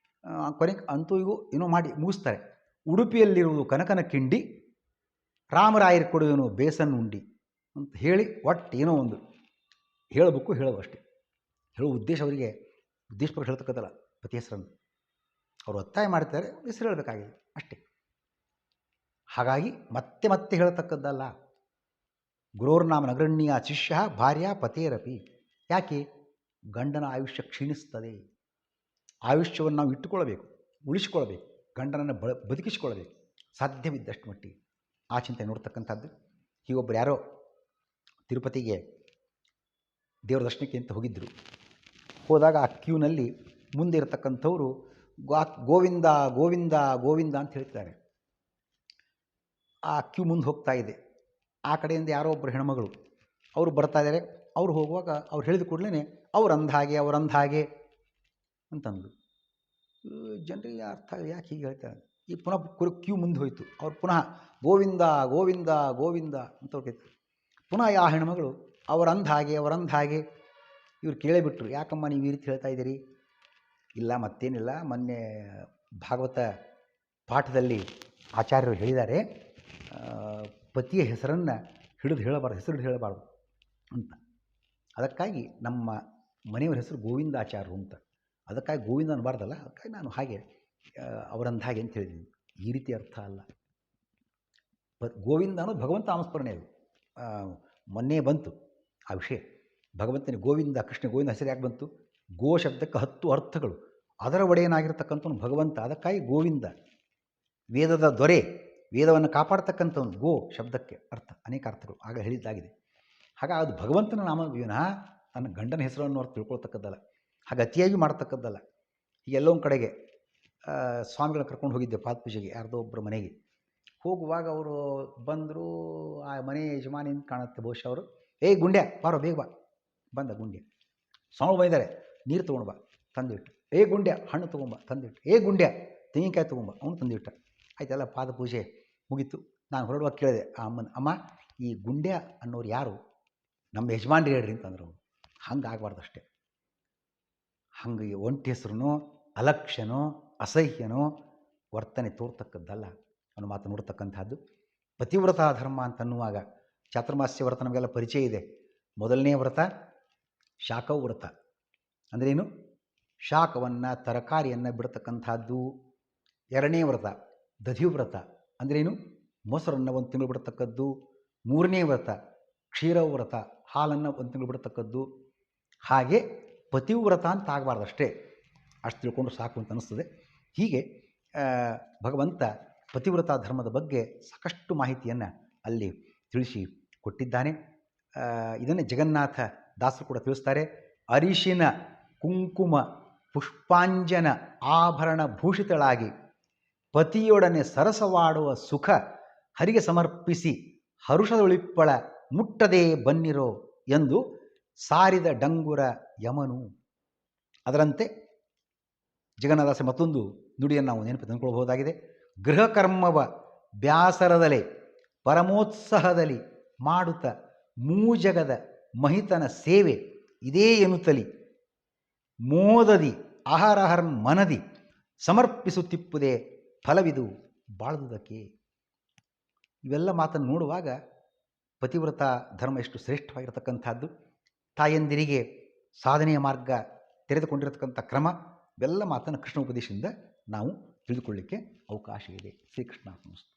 ಕೊನೆಗೆ ಅಂತೂ ಇವು ಏನೋ ಮಾಡಿ ಮುಗಿಸ್ತಾರೆ. ಉಡುಪಿಯಲ್ಲಿರುವುದು ಕನಕನ ಕಿಂಡಿ, ರಾಮರಾಯರು ಕೊಡುವನು ಬೇಸನ್ ಉಂಡಿ ಅಂತ ಹೇಳಿ ಒಟ್ಟು ಏನೋ ಒಂದು ಹೇಳಬೇಕು, ಹೇಳೋದು ಅಷ್ಟೇ. ಹೇಳೋ ಉದ್ದೇಶ ಅವರಿಗೆ ಉದ್ದೇಶಪೂರ್ವಕ ಹೇಳ್ತಕ್ಕದ್ದಲ್ಲ, ಪತಿ ಹೆಸರನ್ನು ಅವರು ಒತ್ತಾಯ ಮಾಡ್ತಾರೆ, ಹೆಸರು ಹೇಳಬೇಕಾಗಿದೆ ಅಷ್ಟೇ. ಹಾಗಾಗಿ ಮತ್ತೆ ಮತ್ತೆ ಹೇಳ್ತಕ್ಕದ್ದಲ್ಲ. ಗುರೋರ್ನಾಮ ನಗರಣ್ಯ ಶಿಷ್ಯ ಭಾರ್ಯ ಪತೇರಪಿ. ಯಾಕೆ? ಗಂಡನ ಆಯುಷ್ಯ ಕ್ಷೀಣಿಸ್ತದೆ. ಆಯುಷ್ಯವನ್ನು ನಾವು ಇಟ್ಟುಕೊಳ್ಳಬೇಕು, ಉಳಿಸಿಕೊಳ್ಬೇಕು, ಗಂಡನನ್ನು ಬದುಕಿಸಿಕೊಳ್ಬೇಕು ಸಾಧ್ಯವಿದ್ದಷ್ಟು ಮಟ್ಟಿಗೆ. ಆ ಚಿಂತೆ ನೋಡ್ತಕ್ಕಂಥದ್ದು. ಹೀಗೊಬ್ಬರು ಯಾರೋ ತಿರುಪತಿಗೆ ದೇವರ ದರ್ಶನಕ್ಕೆ ಅಂತ ಹೋಗಿದ್ದರು. ಹೋದಾಗ ಆ ಕ್ಯೂನಲ್ಲಿ ಮುಂದೆ ಇರತಕ್ಕಂಥವರು ಗೋವಿಂದ ಗೋವಿಂದ ಗೋವಿಂದ ಅಂತ ಹೇಳ್ತಿದ್ದಾರೆ. ಆ ಕ್ಯೂ ಮುಂದೆ ಹೋಗ್ತಾ ಇದೆ. ಆ ಕಡೆಯಿಂದ ಯಾರೋ ಒಬ್ಬರು ಹೆಣ್ಮಗಳು ಅವರು ಬರ್ತಾ ಇದ್ದಾರೆ. ಅವರು ಹೋಗುವಾಗ ಅವ್ರು ಹೇಳಿದ ಕೂಡಲೇ ಅವ್ರು ಅಂದ್ಹಾಗೆ ಅವರಂದ್ಹಾಗೆ ಅಂತಂದು ಜನರಿಗೆ ಅರ್ಥ ಯಾಕೆ ಹೀಗೆ ಹೇಳ್ತಾರೆ. ಈ ಪುನಃ ಕ್ಯೂ ಮುಂದೆ ಹೋಯಿತು. ಅವ್ರು ಪುನಃ ಗೋವಿಂದ ಗೋವಿಂದ ಗೋವಿಂದ ಅಂತ ಹೋಗ್ತಾರೆ. ಪುನಃ ಆ ಹೆಣ್ಮಗಳು ಅವರಂದ್ಹಾಗೆ ಅವರಂದ್ಹಾಗೆ. ಇವ್ರು ಕೇಳಿಬಿಟ್ರು, ಯಾಕಮ್ಮ ನೀವು ಈ ರೀತಿ ಹೇಳ್ತಾ ಇದ್ದೀರಿ? ಇಲ್ಲ ಮತ್ತೇನಿಲ್ಲ, ಮೊನ್ನೆ ಭಾಗವತ ಪಾಠದಲ್ಲಿ ಆಚಾರ್ಯರು ಹೇಳಿದ್ದಾರೆ, ಪತಿಯ ಹೆಸರನ್ನು ಹಿಡಿದು ಹೇಳಬಾರ್ದು, ಹೆಸರು ಹಿಡಿದು ಹೇಳಬಾರ್ದು ಅಂತ. ಅದಕ್ಕಾಗಿ ನಮ್ಮ ಮನೆಯವರ ಹೆಸರು ಗೋವಿಂದಾಚಾರ್ಯರು ಅಂತ, ಅದಕ್ಕಾಗಿ ಗೋವಿಂದ ಅನ್ನಬಾರ್ದಲ್ಲ, ಅದಕ್ಕಾಗಿ ನಾನು ಹಾಗೆ ಅವರಂದ ಹಾಗೆ ಅಂತ ಹೇಳಿದ್ದೀನಿ. ಈ ರೀತಿ ಅರ್ಥ ಅಲ್ಲ. ಗೋವಿಂದ ಅನ್ನೋದು ಭಗವಂತ ನಾಮಸ್ಮರಣೆ. ಅದು ಮೊನ್ನೆ ಬಂತು ಆ ವಿಷಯ. ಭಗವಂತನಿಗೆ ಗೋವಿಂದ, ಕೃಷ್ಣ ಗೋವಿಂದ ಹೆಸರು ಯಾಕೆ ಬಂತು? ಗೋ ಶಬ್ದಕ್ಕೆ 10 ಅರ್ಥಗಳು. ಅದರ ಒಡೆಯನಾಗಿರ್ತಕ್ಕಂಥವನು ಭಗವಂತ, ಅದಕ್ಕಾಗಿ ಗೋವಿಂದ. ವೇದದ ದೊರೆ, ವೇದವನ್ನು ಕಾಪಾಡ್ತಕ್ಕಂಥವನು. ಗೋ ಶಬ್ದಕ್ಕೆ ಅರ್ಥ ಅನೇಕ ಅರ್ಥಗಳು ಆಗ ಹೇಳಿದ್ದಾಗಿದೆ. ಹಾಗೆ ಅದು ಭಗವಂತನ ನಾಮ ವಿನಃ ತನ್ನ ಗಂಡನ ಹೆಸರನ್ನು ಅವ್ರು ತಿಳ್ಕೊಳ್ತಕ್ಕದ್ದಲ್ಲ, ಹಾಗೆ ಅತಿಯಾಗಿ ಮಾಡ್ತಕ್ಕದ್ದಲ್ಲ. ಈಗ ಎಲ್ಲೋ ಒಂದು ಕಡೆಗೆ ಸ್ವಾಮಿಗಳನ್ನ ಕರ್ಕೊಂಡು ಹೋಗಿದ್ದೆ ಪಾದಪೂಜೆಗೆ, ಯಾರ್ದೋ ಒಬ್ಬರ ಮನೆಗೆ. ಹೋಗುವಾಗ ಅವರು ಬಂದರು. ಆ ಮನೆ ಯಜಮಾನಿ ಅಂತ ಕಾಣುತ್ತೆ ಬಹುಶಃ. ಅವರು ಗುಂಡ್ಯ ಬಾರೋ ಬೇಗ ಬಾ. ಬಂದ ಗುಂಡ್ಯ. ಸ್ವಾಮಿ ಬಂದಿದ್ದಾರೆ, ನೀರು ತೊಗೊಂಡು ಬಾ ತಂದಿಟ್ಟು. ಗುಂಡ್ಯ ಹಣ್ಣು ತೊಗೊಂಬ ತಂದಿಟ್ಟು. ಗುಂಡ್ಯ ತೆಂಗಿನಕಾಯಿ ತೊಗೊಂಬ ಅವನು ತಂದಿಟ್ಟ. ಆಯ್ತಲ್ಲ, ಪಾದಪೂಜೆ ಮುಗೀತು. ನಾನು ಹೊರಡುವಾಗ ಕೇಳಿದೆ ಆ ಅಮ್ಮನ, ಅಮ್ಮ ಈ ಗುಂಡ್ಯ ಅನ್ನೋರು ಯಾರು? ನಮ್ಮ ಯಜಮಾನ್ರಿ ಹೇಳ್ರಿ ಅಂತಂದ್ರು. ಹಂಗೆ ಆಗಬಾರ್ದು ಅಷ್ಟೇ. ಹಂಗೆ ಒಂಟಿ ಹೆಸರು ಅಲಕ್ಷ್ಯನೋ ಅಸಹ್ಯನೋ ವರ್ತನೆ ತೋರ್ತಕ್ಕದ್ದಲ್ಲ ಅನ್ನೋ ಮಾತು ನೋಡ್ತಕ್ಕಂಥದ್ದು. ಪತಿವ್ರತ ಧರ್ಮ ಅಂತನ್ನುವಾಗ ಚಾತುರ್ಮಾಸ್ಯ ವ್ರತ ನಮಗೆಲ್ಲ ಪರಿಚಯ ಇದೆ. ಮೊದಲನೇ ವ್ರತ ಶಾಖವ ವ್ರತ. ಅಂದ್ರೇನು? ಶಾಖವನ್ನು ತರಕಾರಿಯನ್ನು ಬಿಡ್ತಕ್ಕಂಥದ್ದು. ಎರಡನೇ ವ್ರತ ದಧಿವ್ರತ. ಅಂದ್ರೇನು? ಮೊಸರನ್ನು 1 ತಿಂಗಳು ಬಿಡ್ತಕ್ಕದ್ದು. ಮೂರನೇ ವ್ರತ ಕ್ಷೀರವ್ರತ, ಹಾಲನ್ನು 1 ತಿಂಗಳು ಬಿಡ್ತಕ್ಕದ್ದು. ಹಾಗೆ ಪತಿವ್ರತ ಅಂತ ಆಗಬಾರ್ದು ಅಷ್ಟೇ. ಅಷ್ಟು ತಿಳ್ಕೊಂಡ್ರು ಸಾಕು ಅಂತ ಅನ್ನಿಸ್ತದೆ. ಹೀಗೆ ಭಗವಂತ ಪತಿವ್ರತ ಧರ್ಮದ ಬಗ್ಗೆ ಸಾಕಷ್ಟು ಮಾಹಿತಿಯನ್ನು ಅಲ್ಲಿ ತಿಳಿಸಿ ಕೊಟ್ಟಿದ್ದಾನೆ. ಇದನ್ನೇ ಜಗನ್ನಾಥ ದಾಸರು ಕೂಡ ತಿಳಿಸ್ತಾರೆ. ಅರಿಶಿನ ಕುಂಕುಮ ಪುಷ್ಪಾಂಜನ ಆಭರಣ ಭೂಷಿತಳಾಗಿ ಪತಿಯೊಡನೆ ಸರಸವಾಡುವ ಸುಖ ಹರಿಗೆ ಸಮರ್ಪಿಸಿ ಹರುಷದೊಳಿಪ್ಪಳ ಮುಟ್ಟದೇ ಬನ್ನಿರೋ ಎಂದು ಸಾರಿದ ಡಂಗುರ ಯಮನು. ಅದರಂತೆ ಜಗನ್ನಾಥದಾಸ ಮತ್ತೊಂದು ನುಡಿಯನ್ನು ನಾವು ನೆನಪು ತಂದುಕೊಳ್ಳಬಹುದಾಗಿದೆ. ಗೃಹಕರ್ಮವ ಬ್ಯಾಸರದಲೆ ಪರಮೋತ್ಸಾಹದಲ್ಲಿ ಮಾಡುತ್ತ ಮೂಜಗದ ಮಹಿತನ ಸೇವೆ ಇದೇ ಎನ್ನುತ್ತಲಿ ಮೋದದಿ ಅಹರಹರ್ ಮನದಿ ಸಮರ್ಪಿಸುತ್ತಿಪ್ಪುದೇ ಫಲವಿದು ಬಾಳುವುದಕ್ಕೆ. ಇವೆಲ್ಲ ಮಾತನ್ನು ನೋಡುವಾಗ ಪತಿವ್ರತ ಧರ್ಮ ಎಷ್ಟು ಶ್ರೇಷ್ಠವಾಗಿರತಕ್ಕಂಥದ್ದು, ತಾಯಂದಿರಿಗೆ ಸಾಧನೆಯ ಮಾರ್ಗ ತೆರೆದುಕೊಂಡಿರತಕ್ಕಂಥ ಕ್ರಮ, ಇವೆಲ್ಲ ಮಾತನ್ನು ಕೃಷ್ಣ ಉಪದೇಶದಿಂದ ನಾವು ತಿಳಿದುಕೊಳ್ಳಲಿಕ್ಕೆ ಅವಕಾಶ ಇದೆ. ಶ್ರೀಕೃಷ್ಣ ನಮಸ್ತೆ.